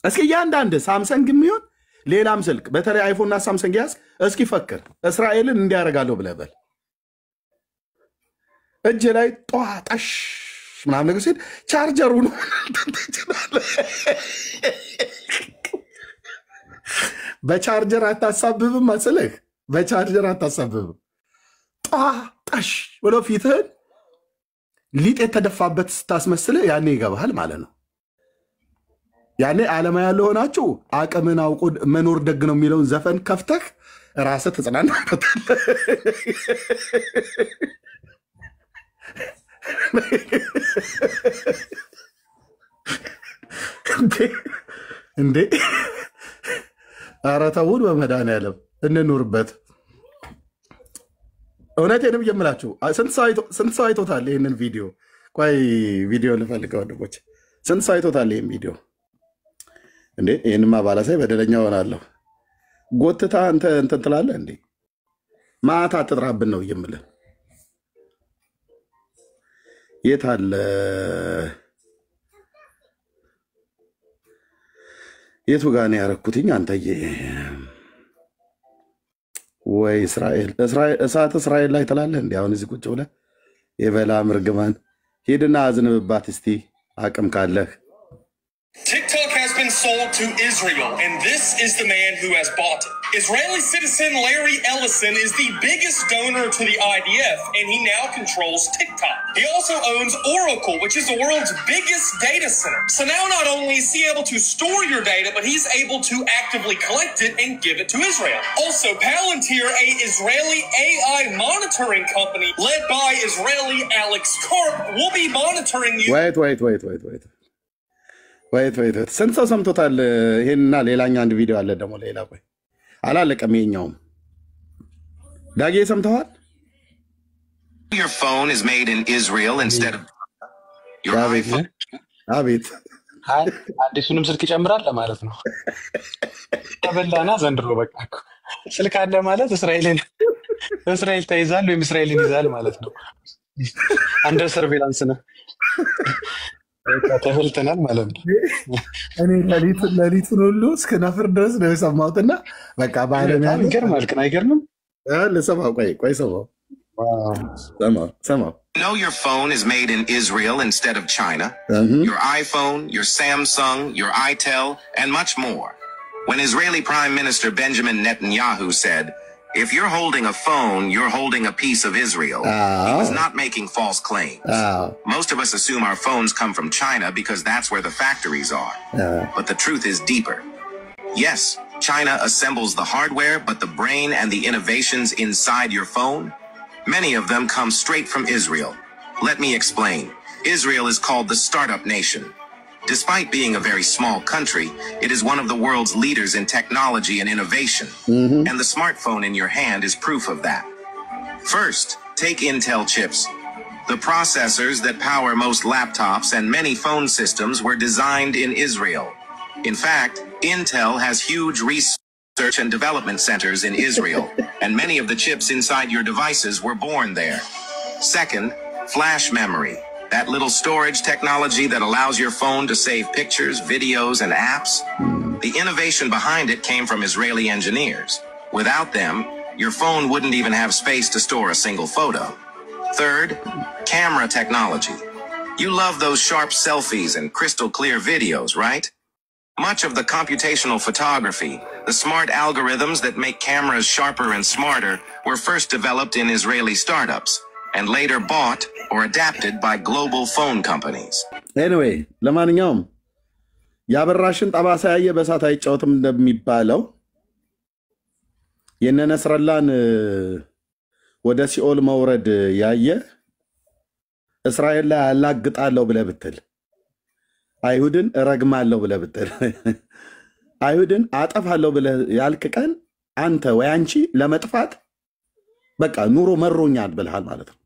እስኪ እያንዳንድ ሳምሰንግ የሚሆን ሌላም ስልክ በተለይ አይፎን እና ሳምሰንግ ያዝ እስኪ ፈክር እስራኤልን እንዲያደርጋለሁ ብለህ በል እጅ ላይ ጧጣሽ ምናምን ነገር ሲል ቻርጀሩ ነው በቻርጀር አታሳብብም መስልህ በቻርጀር አታሳብብም። ጧጣሽ ብሎ ፊትህን ሊጥ የተደፋበት ስታስመስልህ ያኔ ይገባሃል ማለት ነው። ያኔ ዓለማ ያለ ሆናችሁ አቅምን አውቆ መኖር ደግ ነው የሚለውን ዘፈን ከፍተህ ራስህ ትጽናናበታለህ። እንዴ ኧረ ተውን በመድኃኒዓለም እንኑርበት። እውነቴንም የምላችሁ ስንት ሰው አይቶታል ይህንን ቪዲዮ? ቆይ ቪዲዮ ልፈልገው ወንድሞች። ስንት ሰው አይቶታል ይህን ቪዲዮ? እንዴ ይህንማ ባላሳይ በደለኛ ሆናለሁ። ጎትታ እንትን ትላለህ እንዴ? ማታ አትጥራብን ነው የምልህ። የት አለ የቱ ጋር ነው ያረኩትኝ? አንተዬ ወይ እስራኤል እሳት እስራኤል ላይ ትላለህ እንዴ? አሁን እዚህ ቁጭ ብለህ የበላም እርግማን ሂድና አዝንብባት እስቲ አቅም ካለህ። TikTok has been sold to Israel, and this is the man who has bought it. Israeli citizen Larry Ellison is the biggest donor to the IDF, and he now controls TikTok. He also owns Oracle, which is the world's biggest data center. So now not only is he able to store your data, but he's able to actively collect it and give it to Israel. Also, Palantir, a Israeli AI monitoring company led by Israeli Alex Karp, will be monitoring you. ወይት ስንት ሰው ሰምቶታል ይሄንና ሌላኛ አንድ ቪዲዮ አለ ደግሞ ሌላ። ቆይ አላለቀም ይኸኛውም። ዳጌ ሰምተዋል? Your phone is made in Israel instead of your iPhone. አቤት አዲሱንም ስልክ ይጨምራል ለማለት ነው። ተበላና ዘንድሮ በቃ ስልክ አለ ማለት እስራኤል ተይዛል ወይም እስራኤልን ይዛል ማለት ነው። አንደር ሰርቬላንስ ነው። ተፈልተናል ማለት ነው። እኔ ሌሊቱን ሁሉ እስከ ነፍር ድረስ ነው የሰማሁትና በቃ በዓለም በጣም ያለው ይገርማል። ግን አይገርምም? ልሰማው ቆይ ሰማው ሰማው You know your phone is made in Israel instead of China? Your iPhone, your Samsung, your itel, and much more. When Israeli Prime Minister Benjamin Netanyahu said, "If you're holding a phone, you're holding a piece of Israel," he was not making false claims. Most of us assume our phones come from China because that's where the factories are. But the truth is deeper. Yes, China assembles the hardware, but the brain and the innovations inside your phone, many of them come straight from Israel. Let me explain. Israel is called the startup nation. Despite being a very small country, it is one of the world's leaders in technology and innovation. And the smartphone in your hand is proof of that. First, take Intel chips. The processors that power most laptops and many phone systems were designed in Israel. In fact, Intel has huge research and development centers in Israel, and many of the chips inside your devices were born there. Second, flash memory. That little storage technology that allows your phone to save pictures, videos, and apps. The innovation behind it came from Israeli engineers. Without them, your phone wouldn't even have space to store a single photo. Third, camera technology. You love those sharp selfies and crystal clear videos, right? Much of the computational photography, the smart algorithms that make cameras sharper and smarter, were first developed in Israeli startups and later bought or adapted by global phone companies. Anyway, ለማንኛውም ያበራሽን ጠባሳ ያየ በሳት አይጫወትም እንደሚባለው የነ ነስረላን ወደ ሲኦል መውረድ ያየ እስራኤል ላይ አላግጣለሁ ብለህ ብትል አይሁድን እረግማለሁ ብለህ ብትል አይሁድን አጠፋለሁ ብለህ ያልክ ቀን አንተ ወይ አንቺ ለመጥፋት በቃ ኑሮ መሮኛል ብለሃል ማለት ነው።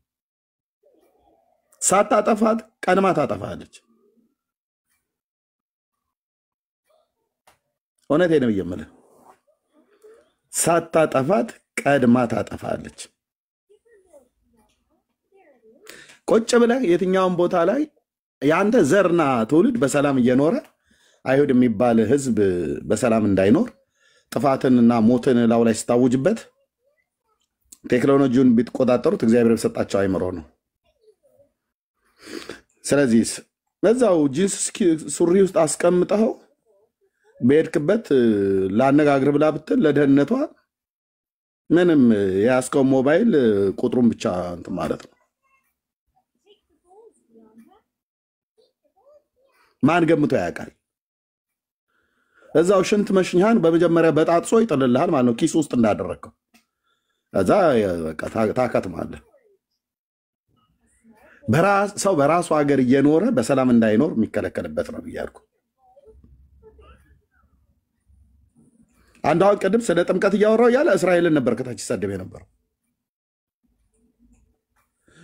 ሳታጠፋት ቀድማ ታጠፋለች። እውነቴን ነው የምልህ። ሳታጠፋት ቀድማ ታጠፋለች። ቁጭ ብለህ የትኛውን ቦታ ላይ ያንተ ዘርና ትውልድ በሰላም እየኖረ አይሁድ የሚባል ህዝብ በሰላም እንዳይኖር ጥፋትንና ሞትን ላው ላይ ስታውጅበት ቴክኖሎጂውን ቢትቆጣጠሩት እግዚአብሔር በሰጣቸው አይምሮ ነው። ስለዚህ በዛው ጂንስ ሱሪ ውስጥ አስቀምጠው በሄድክበት ላነጋግር ብላ ብትል ለደህንነቷ ምንም ያስከው ሞባይል ቁጥሩን ብቻ እንትን ማለት ነው። ማን ገምቶ ያውቃል? እዛው ሽንት መሽኛን በመጀመሪያ በጣጥሶ ይጥልልሃል ማለት ነው፣ ኪስ ውስጥ እንዳደረከው እዛ በቃ ታከትማለህ። ሰው በራሱ ሀገር እየኖረ በሰላም እንዳይኖር የሚከለከልበት ነው ብያለሁ። አንድ አሁን ቅድም ስለ ጥምቀት እያወራው ያለ እስራኤልን ነበር ከታች ይሰደብ የነበረው።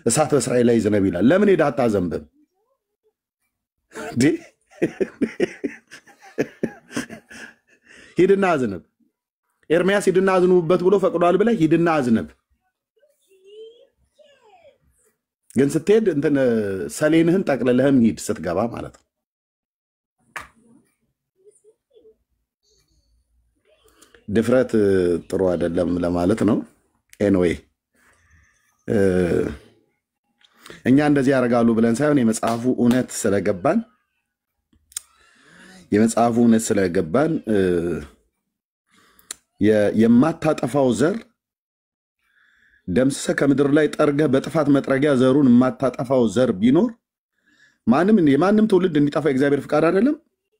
እሳት በእስራኤል ላይ ይዝነብ ይላል። ለምን ሄዳ አታዘንብም? ሂድና አዝንብ። ኤርሚያስ ሂድና አዝኑበት ብሎ ፈቅዷል ብለህ ሂድና አዝንብ። ግን ስትሄድ እንትን ሰሌንህን ጠቅልለህም ሂድ ስትገባ ማለት ነው። ድፍረት ጥሩ አይደለም ለማለት ነው። ኤንዌይ እኛ እንደዚህ ያደርጋሉ ብለን ሳይሆን የመጽሐፉ እውነት ስለገባን የማታጠፋው ዘር ደምሰ ከምድር ላይ ጠርገ በጥፋት መጥረጊያ ዘሩን የማታጠፋው ዘር ቢኖር የማንም ትውልድ እንዲጠፋ የእግዚአብሔር ፍቃድ አይደለም።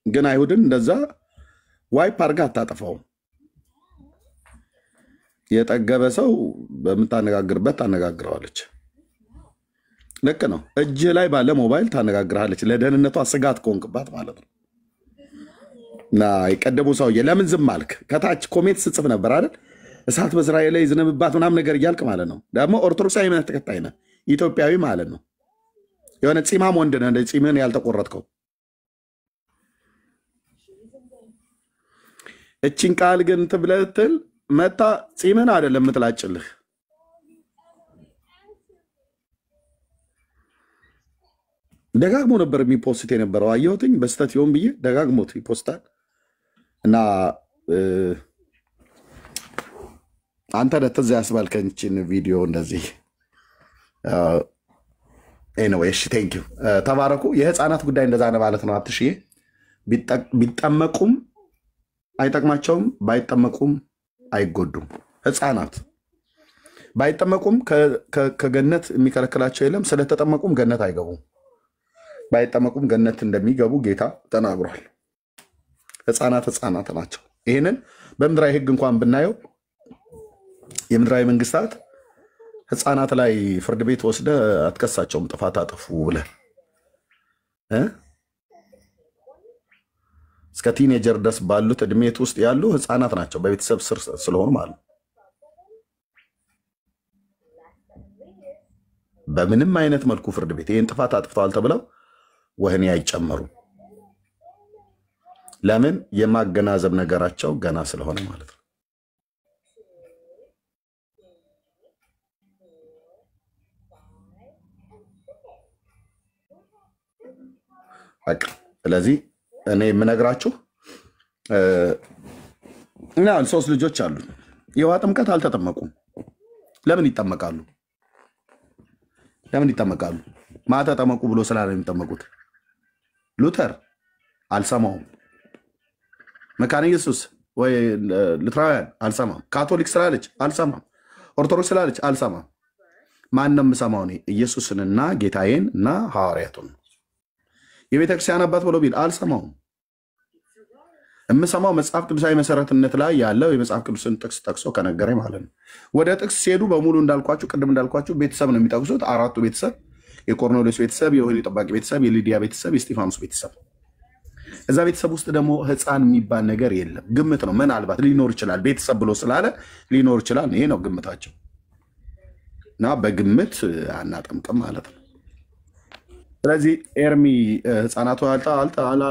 ግን አይሁድን እንደዛ ዋይፕ አርጋ አታጠፋው። የጠገበ ሰው በምታነጋግርበት ታነጋግረዋለች። ልክ ነው። እጅ ላይ ባለ ሞባይል ታነጋግራለች። ለደህንነቷ ስጋት ቆንቅባት ማለት ነው። እና የቀደሙ ሰውዬ ለምን ዝም አልክ? ከታች ኮሜንት ስጽፍ ነበር አይደል? እሳት በእስራኤል ላይ ዝነብባት ምናምን ነገር እያልክ ማለት ነው። ደግሞ ኦርቶዶክሳዊ እምነት ተከታይ ነህ፣ ኢትዮጵያዊ ማለት ነው። የሆነ ፂማም ወንድ ነህ፣ እንደ ፂምህን ያልተቆረጥከው። እቺን ቃል ግን ትብለትል መታ ፂምህን አይደለም የምትላጭልህ። ደጋግሞ ነበር የሚፖስት የነበረው አየሁትኝ በስተት ይሆን ብዬ ደጋግሞት ይፖስታል እና አንተ ለተዛ ያስባልከንችን ቪዲዮ እንደዚህ ኤኒዌይ እሺ ቴንክ ዩ ተባረኩ። የህፃናት ጉዳይ እንደዛ ነው ማለት ነው። አትሽዬ ቢጠመቁም አይጠቅማቸውም፣ ባይጠመቁም አይጎዱም። ህፃናት ባይጠመቁም ከገነት የሚከለክላቸው የለም፣ ስለተጠመቁም ገነት አይገቡም። ባይጠመቁም ገነት እንደሚገቡ ጌታ ተናግሯል። ህፃናት ናቸው። ይህንን በምድራዊ ህግ እንኳን ብናየው የምድራዊ መንግስታት ህፃናት ላይ ፍርድ ቤት ወስደ አትከሳቸውም፣ ጥፋት አጥፉ ብለ እስከ ቲኔጀር ድረስ ባሉት እድሜት ውስጥ ያሉ ህፃናት ናቸው፣ በቤተሰብ ስር ስለሆኑ ማለት በምንም አይነት መልኩ ፍርድ ቤት ይህን ጥፋት አጥፍተዋል ተብለው ወህኒ አይጨመሩም። ለምን? የማገናዘብ ነገራቸው ገና ስለሆነ ማለት ነው። በቃ ስለዚህ እኔ የምነግራችሁ እና ሶስት ልጆች አሉ። የውሃ ጥምቀት አልተጠመቁም። ለምን ይጠመቃሉ? ማታ ተጠመቁ ብሎ ስላለ የሚጠመቁት። ሉተር አልሰማውም። መካነ ኢየሱስ ወይ ሉትራውያን አልሰማም። ካቶሊክ ስላለች አልሰማም። ኦርቶዶክስ ስላለች አልሰማም። ማንም ሰማው እኔ ኢየሱስንና ጌታዬን እና ሐዋርያቱን የቤተክርስቲያን አባት ብሎ ቢል አልሰማውም። የምሰማው መጽሐፍ ቅዱሳዊ መሰረትነት ላይ ያለው የመጽሐፍ ቅዱስን ጥቅስ ጠቅሶ ከነገረኝ ማለት ነው። ወደ ጥቅስ ሲሄዱ በሙሉ እንዳልኳችሁ ቅድም እንዳልኳችሁ ቤተሰብ ነው የሚጠቅሱት። አራቱ ቤተሰብ የቆርኔሌዎስ ቤተሰብ፣ የወህኒ ጠባቂ ቤተሰብ፣ የሊዲያ ቤተሰብ፣ የስጢፋኖስ ቤተሰብ። እዛ ቤተሰብ ውስጥ ደግሞ ህፃን የሚባል ነገር የለም። ግምት ነው። ምናልባት ሊኖር ይችላል። ቤተሰብ ብሎ ስላለ ሊኖር ይችላል። ይሄ ነው ግምታቸው እና በግምት አናጠምቅም ማለት ነው። ስለዚህ ኤርሚ ህፃናቱ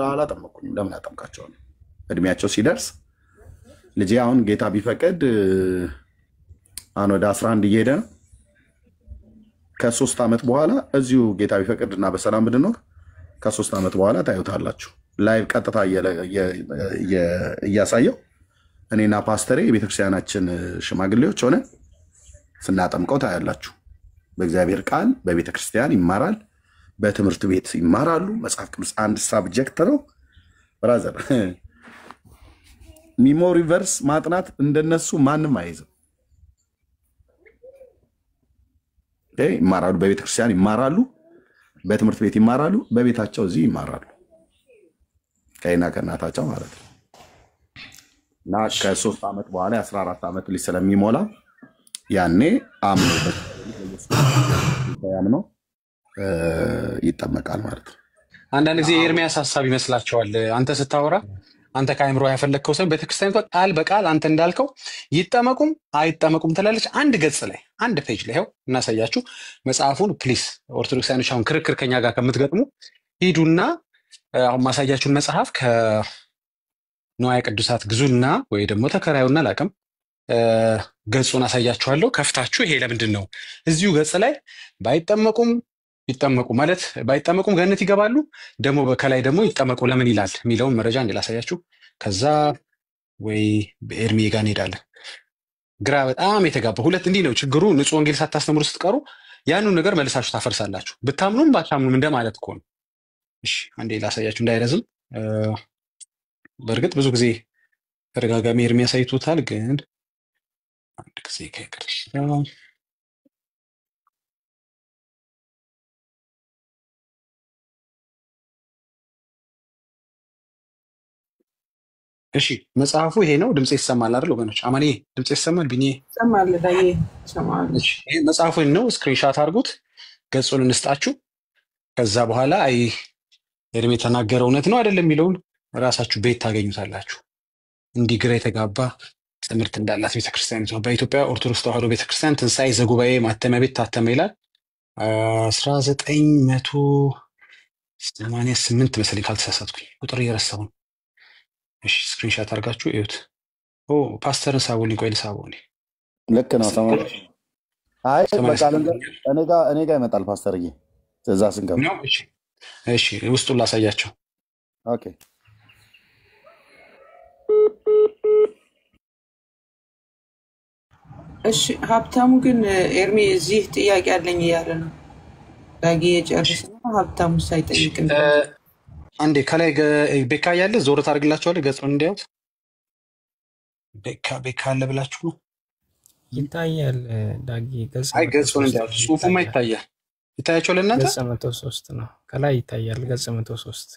አላጠመቁም። ለምን አጠምቃቸዋለሁ? እድሜያቸው ሲደርስ ልጄ አሁን ጌታ ቢፈቅድ አሁን ወደ 11 እየሄደ ነው። ከ3 ዓመት በኋላ እዚሁ ጌታ ቢፈቅድ እና በሰላም ብንኖር ከ3 ዓመት በኋላ ታዩታላችሁ። ላይቭ ቀጥታ እያሳየው እኔና ፓስተሬ የቤተክርስቲያናችን ሽማግሌዎች ሆነ ስናጠምቀው ታያላችሁ። በእግዚአብሔር ቃል በቤተክርስቲያን ይማራል፣ በትምህርት ቤት ይማራሉ። መጽሐፍ ቅዱስ አንድ ሳብጀክት ነው ብራዘር። ሚሞሪ ቨርስ ማጥናት እንደነሱ ማንም አይዝም። ይማራሉ፣ በቤተክርስቲያን ይማራሉ፣ በትምህርት ቤት ይማራሉ፣ በቤታቸው እዚህ ይማራሉ። ከይና ከእናታቸው ማለት ነው። እና ከ3 ዓመት በኋላ 14 ዓመት ልጅ ስለሚሞላ ያኔ አምኖበት ይጠመቃል ማለት ነው። አንዳንድ ጊዜ የኤርሚያስ ሐሳብ ይመስላቸዋል። አንተ ስታወራ አንተ ከአይምሮ ያፈለግከው ሰው ቤተክርስቲያኒቷ ቃል በቃል አንተ እንዳልከው ይጠመቁም አይጠመቁም ትላለች። አንድ ገጽ ላይ አንድ ፔጅ ላይ ይኸው እናሳያችሁ መጽሐፉን ፕሊስ። ኦርቶዶክሳውያኖች አሁን ክርክር ከኛ ጋር ከምትገጥሙ ሂዱና አሁን ማሳያችሁን መጽሐፍ ከንዋየ ቅዱሳት ግዙና ወይ ደግሞ ተከራዩና ላቅም ገጹን አሳያችኋለሁ። ከፍታችሁ ይሄ ለምንድን ነው እዚሁ ገጽ ላይ ባይጠመቁም ይጠመቁ ማለት ባይጠመቁም ገነት ይገባሉ ደግሞ በከላይ ደግሞ ይጠመቁ ለምን ይላል የሚለውን መረጃ እንላሳያችሁ። ከዛ ወይ በኤርሚ ጋር እንሄዳለን። ግራ በጣም የተጋባ ሁለት እንዲህ ነው ችግሩ። ንጹህ ወንጌል ሳታስተምሩ ስትቀሩ ያንን ነገር መልሳችሁ ታፈርሳላችሁ። ብታምኑም ባታምኑም እንደማለት እኮ ነው። እሺ አንዴ ላሳያችሁ እንዳይረዝም። በእርግጥ ብዙ ጊዜ ተደጋጋሚ ኤርሚ ያሳይቶታል፣ ግን አንድ ጊዜ ከይቅርታ እሺ መጽሐፉ ይሄ ነው። ድምጽ ይሰማል አይደል ወገኖች? አማኔ ድምጽ ይሰማል? ቢኒ ይሰማል? ዳዬ ይሰማል? እሺ ይሄ መጽሐፉ ነው። ስክሪንሻት አድርጉት፣ ገጹን እንስጣችሁ። ከዛ በኋላ አይ ኤርሚ የተናገረው እውነት ነው አይደለም የሚለውን ራሳችሁ ቤት ታገኙታላችሁ። እንዲህ ግራ የተጋባ ትምህርት እንዳላት ቤተክርስቲያኒቷ በኢትዮጵያ ኦርቶዶክስ ተዋሕዶ ቤተክርስቲያን ትንሣኤ ዘጉባኤ ማተሚያ ቤት ታተመ ይላል። 1988 መሰለኝ ካልተሳሳትኩኝ፣ ቁጥር እየረሳሁ ነው። እሺ ስክሪንሻት አድርጋችሁ እዩት። ፓስተርን ሳቡልኝ፣ ቆይ ልሳቡልኝ። ልክ ነው። አይ በቃ እኔ ጋር ይመጣል ፓስተርዬ፣ እዛ ስንገባ እሺ ውስጡን ላሳያቸው። ኦኬ እሺ ሀብታሙ ግን ኤርሚ እዚህ ጥያቄ አለኝ እያለ ነው። ዳጊ የጨርስ ነው ሀብታሙ ሳይጠይቅ አንዴ ከላይ ቤካ ያለ ዞር ታደርግላችኋለህ ገጹን እንዲያዩት። ቤካ አለ ብላችሁ ነው ይታያል። ዳጊ ገጽ አይ ገጹን እንዲያዩት ጽሁፉማ ይታያል። ይታያችኋል እናንተ? ገጽ 103 ነው ከላይ ይታያል። ገጽ 103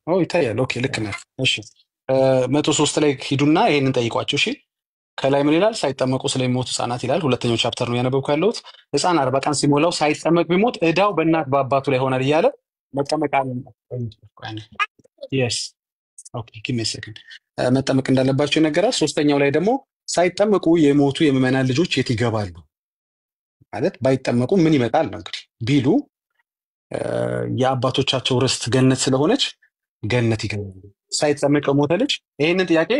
ይታያል። ኦኬ ልክ ነህ። እሺ 103 ላይ ሂዱና ይሄንን ጠይቋቸው። እሺ ከላይ ምን ይላል? ሳይጠመቁ ስለሚሞቱ ህጻናት ይላል። ሁለተኛው ቻፕተር ነው ያነበብኩ ያለሁት። ህጻን 40 ቀን ሲሞላው ሳይጠመቅ ቢሞት እዳው በእናት በአባቱ ላይ ሆናል እያለ መጠመቅ አለ። መጠመቅ እንዳለባቸው ይነገራል። ሶስተኛው ላይ ደግሞ ሳይጠመቁ የሞቱ የምዕመናን ልጆች የት ይገባሉ ማለት ባይጠመቁ ምን ይመጣል ነው እንግዲህ ቢሉ የአባቶቻቸው ርስት ገነት ስለሆነች ገነት ይገባሉ። ሳይጠመቅ ሞተ ልጅ ይህንን ጥያቄ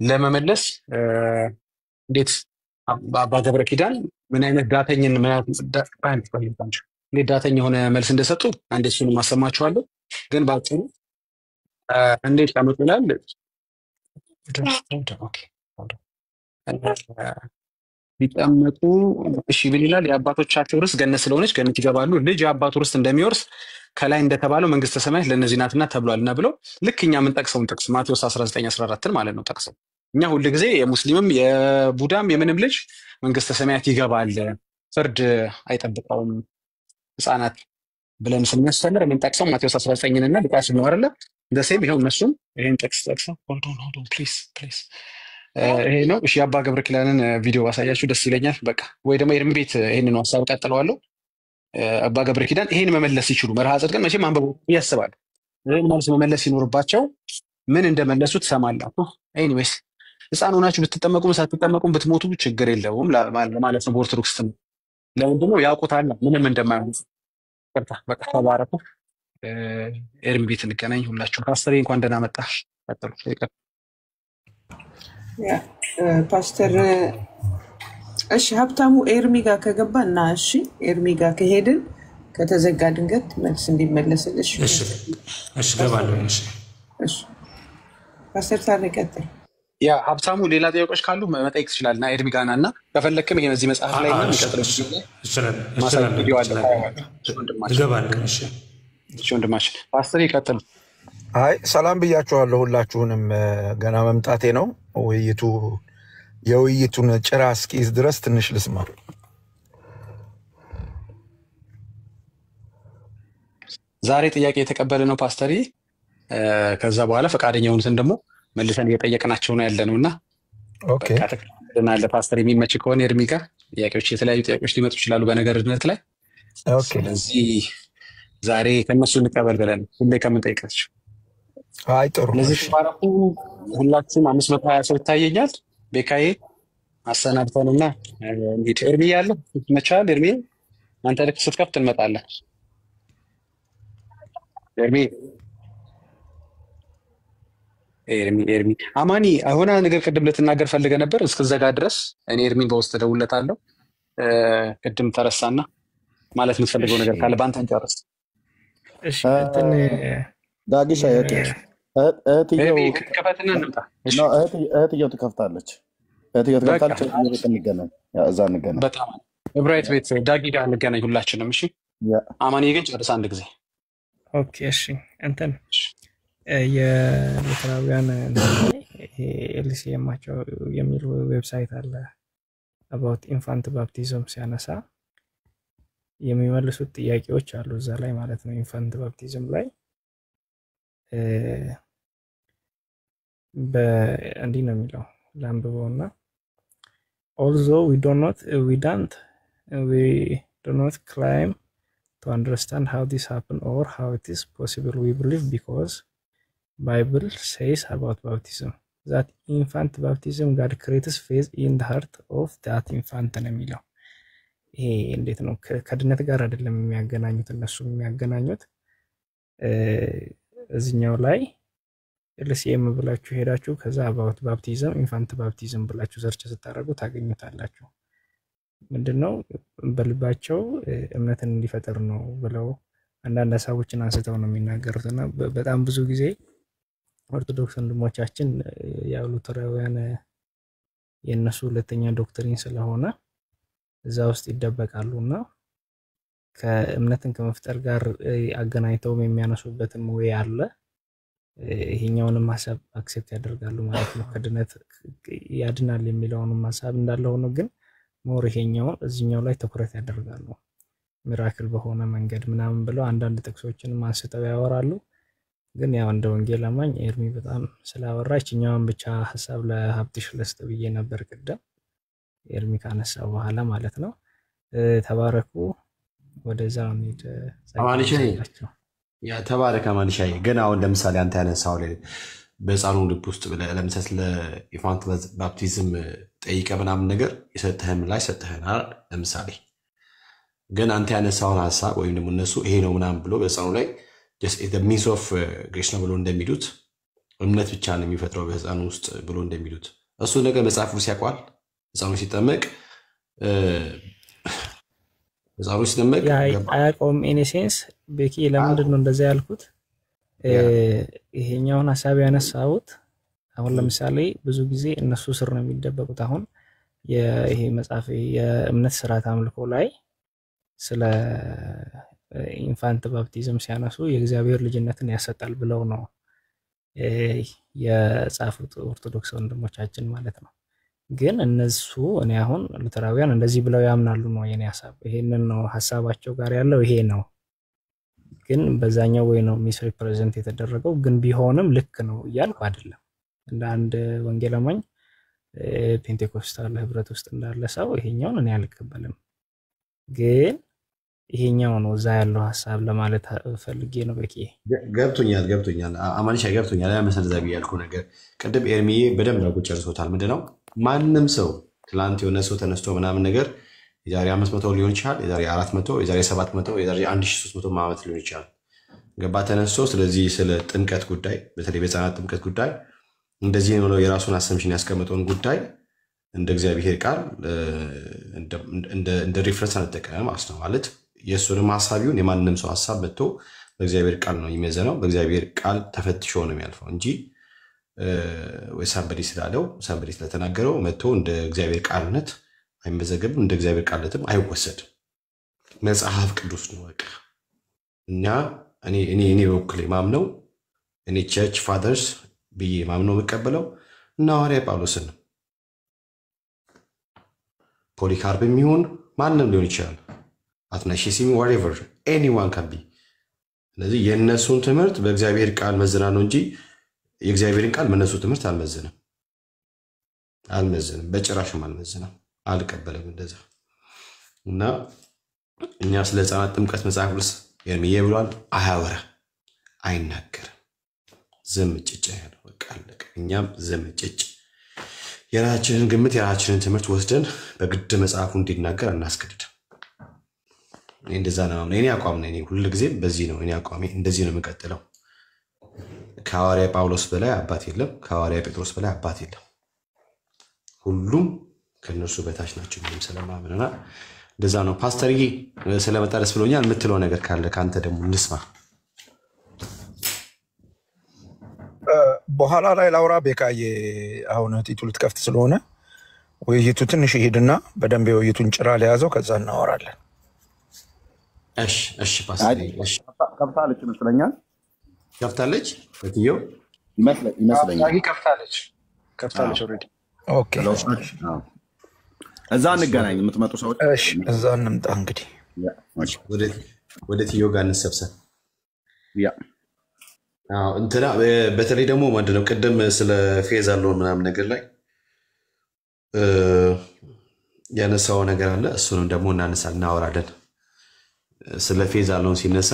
ለመመለስ እንዴት አባ ገብረ ኪዳን ምን አይነት ዳተኝን እንዴት ዳተኝ የሆነ መልስ እንደሰጡ አንዴ እሱንም አሰማችኋለሁ። ግን ባጭሩ እንዴት ጠመቁ ይላል። ቢጠመቁ እሺ ምን ይላል? የአባቶቻቸው ርስት ገነት ስለሆነች ገነት ይገባሉ። ልጅ የአባቱ ርስት እንደሚወርስ ከላይ እንደተባለው መንግስተ ሰማያት ለእነዚህ ናትና ተብሏልና ብለው ልክ እኛ የምንጠቅሰውን ጥቅስ ማቴዎስ 19:14 ማለት ነው ጠቅሰው እኛ ሁል ጊዜ የሙስሊምም የቡዳም የምንም ልጅ መንግስተ ሰማያት ይገባል ፍርድ አይጠብቀውም ህፃናት ብለን ስናስተምር የምንጠቅሰው ማቴዎስ 19 እና ሉቃስ ነው አይደለ? ደሴም ይሄው እነሱም ይሄን ጥቅስ ጠቅሰው ሆልድ ኦን ፕሊዝ ይሄ ነው። እሺ አባ ገብረ ኪዳንን ቪዲዮ አሳያችሁ ደስ ይለኛል። በቃ ወይ ደግሞ ኤርሚ ቤት ይሄንን ሐሳብ ቀጥለዋለሁ። አባ ገብረ ኪዳን ይሄን መመለስ ይችሉ መርሃ ጽድቅን መቼም አንበቡ ያስባል። ይሄን ማለት መመለስ ሲኖርባቸው ምን እንደመለሱ ትሰማላችሁ። ኤኒዌይስ ህፃን ሆናችሁ ብትጠመቁም ሳትጠመቁም ብትሞቱ ችግር የለውም ማለት ነው። በኦርቶዶክስ ትምህርት ለምንድን ነው ያውቁታል ምንም እንደማይሆን። በቃ ተባረኩ። ኤርሚ ቤት እንገናኝ ሁላችሁ። ፓስተር እንኳን ደህና መጣ። ቀጥሉ። ፓስተር እሺ ሀብታሙ ኤርሚ ጋር ከገባ እና እሺ ኤርሚ ጋር ከሄድን ከተዘጋ ድንገት መልስ እንዲመለስልሽ እሺ ገባለሁ። እሺ ፓስተር ታዲያ ቀጥል። ያ ሀብታሙ ሌላ ጥያቄዎች ካሉ መጠየቅ ትችላለህ። እና ኤርሚ ጋር እና ከፈለክም ይሄን እዚህ መጽሐፍ ላይ ነው የሚቀጥለው ቪዲዮ አለ ገባለሁ። እሺ ወንድማችን ፓስተር ይቀጥል። አይ ሰላም ብያችኋለሁ ሁላችሁንም። ገና መምጣቴ ነው። የውይይቱን ጭራ እስኪይዝ ድረስ ትንሽ ልስማ። ዛሬ ጥያቄ የተቀበለ ነው ፓስተሪ። ከዛ በኋላ ፈቃደኛ የሆኑትን ደግሞ መልሰን እየጠየቅናቸው ነው ያለነው እና ለናለ ፓስተር የሚመች ከሆነ ኤርሚ ጋር ጥያቄዎች የተለያዩ ጥያቄዎች ሊመጡ ይችላሉ በነገርነት ላይ። ስለዚህ ዛሬ ከነሱ እንቀበል ብለን ሁሌ ከምንጠይቃቸው አይ ጥሩ። ለዚህ ተባረኩ ሁላችሁም። 520 ሰው ይታየኛል። ቤካዬ አሰናብተንና እንግዲህ ኤርሚ ያለው መቻል ኤርሚ አንተ ልክ ስትከፍት እንመጣለን። ኤርሚ አማኒ አሁን ነገር ቅድም ልትናገር ፈልገህ ነበር እስከዘጋ ድረስ እኔ ኤርሚን በውስጥ ደውለታለሁ። ቅድም ተረሳና ማለት የምትፈልገው ነገር ካለ በአንተ እንጨርስ። እሺ እንትን ዳጊሻ እህትየው ትከፍታለች። እንገናኝ፣ እዛ እንገናኝ። በጣም እብራይት ቤት ዳጊ ጋር እንገናኝ ሁላችንም። እሺ አማኒ ግን ጨርስ አንድ ጊዜ። ኦኬ እሺ እንትን የሉተራውያን ኤልሲኤማቸው የሚል ዌብሳይት አለ አባውት ኢንፋንት ባፕቲዝም ሲያነሳ የሚመልሱት ጥያቄዎች አሉ እዛ ላይ ማለት ነው። ኢንፋንት ባፕቲዝም ላይ እንዲህ ነው የሚለው ላንብበውና although we do not claim to understand how this happened or how it is possible, we believe because Bible says about baptism that infant baptism God creates faith in the heart of that infant ነው የሚለው። ይሄ እንዴት ነው ከድነት ጋር አይደለም የሚያገናኙት እነሱ የሚያገናኙት እዚህኛው ላይ ኤልሲኤም ብላችሁ ሄዳችሁ ከዛ about baptism infant baptism ብላችሁ ሰርች ስታደርጉ ታገኙታላችሁ። ምንድነው በልባቸው እምነትን እንዲፈጠር ነው ብለው አንዳንድ ሀሳቦችን አንስተው ነው የሚናገሩት እና በጣም ብዙ ጊዜ ኦርቶዶክስ ወንድሞቻችን ያው ሉተራውያን የነሱ ሁለተኛ ዶክትሪን ስለሆነ እዛ ውስጥ ይደበቃሉና ከእምነትን ከመፍጠር ጋር አገናኝተው የሚያነሱበትም ወይ አለ ይሄኛውንም ሐሳብ አክሴፕት ያደርጋሉ ማለት ነው ከድነት ያድናል የሚለውንም ሐሳብ እንዳለ ሆኖ ግን ሞር ይሄኛውን እዚህኛው ላይ ትኩረት ያደርጋሉ ሚራክል በሆነ መንገድ ምናምን ብለው አንዳንድ ጥቅሶችን ማንስተው ያወራሉ ግን ያው እንደ ወንጌል አማኝ ኤርሚ በጣም ስላወራችኛውን ብቻ ሐሳብ ለሀብትሽ ለስተ ብዬ ነበር ቀደም ኤርሚ ካነሳው በኋላ ማለት ነው ተባረኩ ወደዛው እንሂድ አማንሻይ ያ ተባረከ አማንሻይ ግን አሁን ለምሳሌ አንተ ያነሳው ላይ በጻኑ ልብ ውስጥ ለምሳሌ ለኢንፋንት ባፕቲዝም ጠይቀ ምናምን ነገር የሰጠህም ላይ ሰጠህና ለምሳሌ ግን አንተ ያነሳውን ሐሳብ ወይም ደግሞ እነሱ ይሄ ነው ምናምን ብሎ በጻኑ ላይ just the means of grace ነው ብሎ እንደሚሉት እምነት ብቻ ነው የሚፈጥረው በጻኑ ውስጥ ብሎ እንደሚሉት እሱ ነገር መጽሐፍ ውስጥ ያቋል ጻኑ ሲጠመቅ ጻኑ ሲጠመቅ አያቆም ኢን ሴንስ በቂ ለምንድን ነው እንደዛ ያልኩት ይሄኛውን ሐሳብ ያነሳውት አሁን ለምሳሌ ብዙ ጊዜ እነሱ ስር ነው የሚደበቁት አሁን ይሄ መጽሐፍ የእምነት ስርዓት አምልኮ ላይ ስለ ኢንፋንት ባፕቲዝም ሲያነሱ የእግዚአብሔር ልጅነትን ያሰጣል ብለው ነው የጻፉት ኦርቶዶክስ ወንድሞቻችን ማለት ነው ግን እነሱ እኔ አሁን ሉተራውያን እንደዚህ ብለው ያምናሉ ነው የኔ ሐሳብ ይሄንን ነው ሐሳባቸው ጋር ያለው ይሄ ነው ግን በዛኛው ወይ ነው ሚስ ሪፕሬዘንት የተደረገው ግን ቢሆንም ልክ ነው ያልኩ አይደለም እንደ አንድ ወንጌላማኝ ፔንቴኮስታል ህብረት ውስጥ እንዳለ ሰው ይሄኛውን እኔ አልቀበልም ግን ይሄኛው ነው እዛ ያለው ሐሳብ ለማለት ፈልጌ ነው በቂ ገብቶኛል አማንሻ ገብቶኛል ያ መሰለዛቢ ያልኩ ነገር ቀደም ኤርሚዬ በደንብ ነው ጨርሶታል ምንድነው ማንንም ሰው ክላንት የሆነ ሰው ተነስቶ ምናምን ነገር የዛሬ 500 ሊሆን ይችላል የዛሬ 400 የዛሬ 700 የዛሬ 1300 ዓመት ሊሆን ይችላል ገባ ተነስቶ ስለዚህ ስለ ጥምቀት ጉዳይ በተለይ በጻናት ጥምቀት ጉዳይ እንደዚህ ነው የራሱን አሰምሽን ያስቀመጠውን ጉዳይ እንደ እግዚአብሔር ቃል እንደ ሪፈረንስ አንጠቀም አስተው ማለት የሱንም ሐሳቢውን የማንንም ሰው ሐሳብ መጥቶ በእግዚአብሔር ቃል ነው የሚመዘነው በእግዚአብሔር ቃል ተፈትሾ ነው የሚያልፈው እንጂ ወይ ሳምበዲ ስላለው ሳምበዲ ስለተናገረው መጥቶ እንደ እግዚአብሔር ቃልነት አይመዘገብም እንደ እግዚአብሔር ቃልነትም አይወሰድም መጽሐፍ ቅዱስ ነው በቃ እና እኔ በኩል ማምነው እኔ ቸርች ፋደርስ ብዬ ማምነው መቀበለው እና ሐዋርያ ጳውሎስን ፖሊካርፕ የሚሆን ማንንም ሊሆን ይችላል አትናሺሲም whatever anyone can be ስለዚህ የነሱን ትምህርት በእግዚአብሔር ቃል መዝና ነው እንጂ የእግዚአብሔርን ቃል በነሱ ትምህርት አልመዝንም በጭራሽም አልመዝንም አልቀበለም እንደዛ እና እኛ ስለ ሕፃናት ጥምቀት መጽሐፍ ቅዱስ ኤርሚዬ ብሏል አያወራ አይናገርም ዝም ጭጭ ያለው በቃ አለቀ እኛም ዝም ጭጭ የራሳችንን ግምት የራሳችንን ትምህርት ወስደን በግድ መጽሐፉ እንዲናገር እናስገድድ እንደዛ ነው እኔ አቋም ነኝ ሁሉ ጊዜ በዚህ ነው እኔ አቋሜ እንደዚህ ነው የምቀጥለው ከሐዋርያ ጳውሎስ በላይ አባት የለም ከሐዋርያ ጴጥሮስ በላይ አባት የለም ሁሉም ከነሱ በታች ናቸው ምንም ስለማምንና እንደዛ ነው ፓስተርዬ ስለመጣ ደስ ብሎኛል የምትለው ነገር ካለ ካንተ ደግሞ እንስማ በኋላ ላይ ላውራ ቤካዬ አሁን ቲቱ ልትከፍት ስለሆነ ውይይቱ ትንሽ ይሄድና በደንብ ውይይቱን ጭራ ለያዘው ከዛ እናወራለን እሺ ፓስተር እሺ ከፍታለች ይመስለኛል ከፍታለች በትየው ይመስለኛል ከፍታለች ኦሬዲ ኦኬ እዛ እንገናኝ የምትመጡ ሰዎች እሺ እዛ እንምጣ እንግዲህ ወደ ትየው ጋር እንሰብሰብ ያ እንትና በተለይ ደግሞ ምንድነው ቀደም ስለ ፌዝ አለው ምናምን ነገር ላይ ያነሳው ነገር አለ እሱንም ደግሞ እናወራለን ስለ ፌዝ አለው ሲነሳ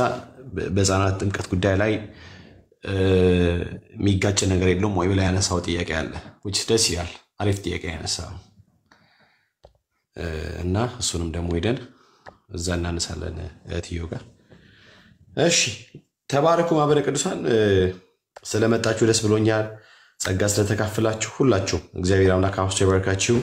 በሕፃናት ጥምቀት ጉዳይ ላይ የሚጋጭ ነገር የለውም ወይ ብላ ያነሳው ጥያቄ አለ which ደስ ይላል አሪፍ ጥያቄ ያነሳው እና እሱንም ደግሞ ሄደን እዛ እናነሳለን እትዮ ጋር እሺ ተባረኩ ማህበረ ቅዱሳን ስለመጣችሁ ደስ ብሎኛል ጸጋ ስለተካፈላችሁ ሁላችሁ እግዚአብሔር አምላክ አብዝቶ ይባርካችሁ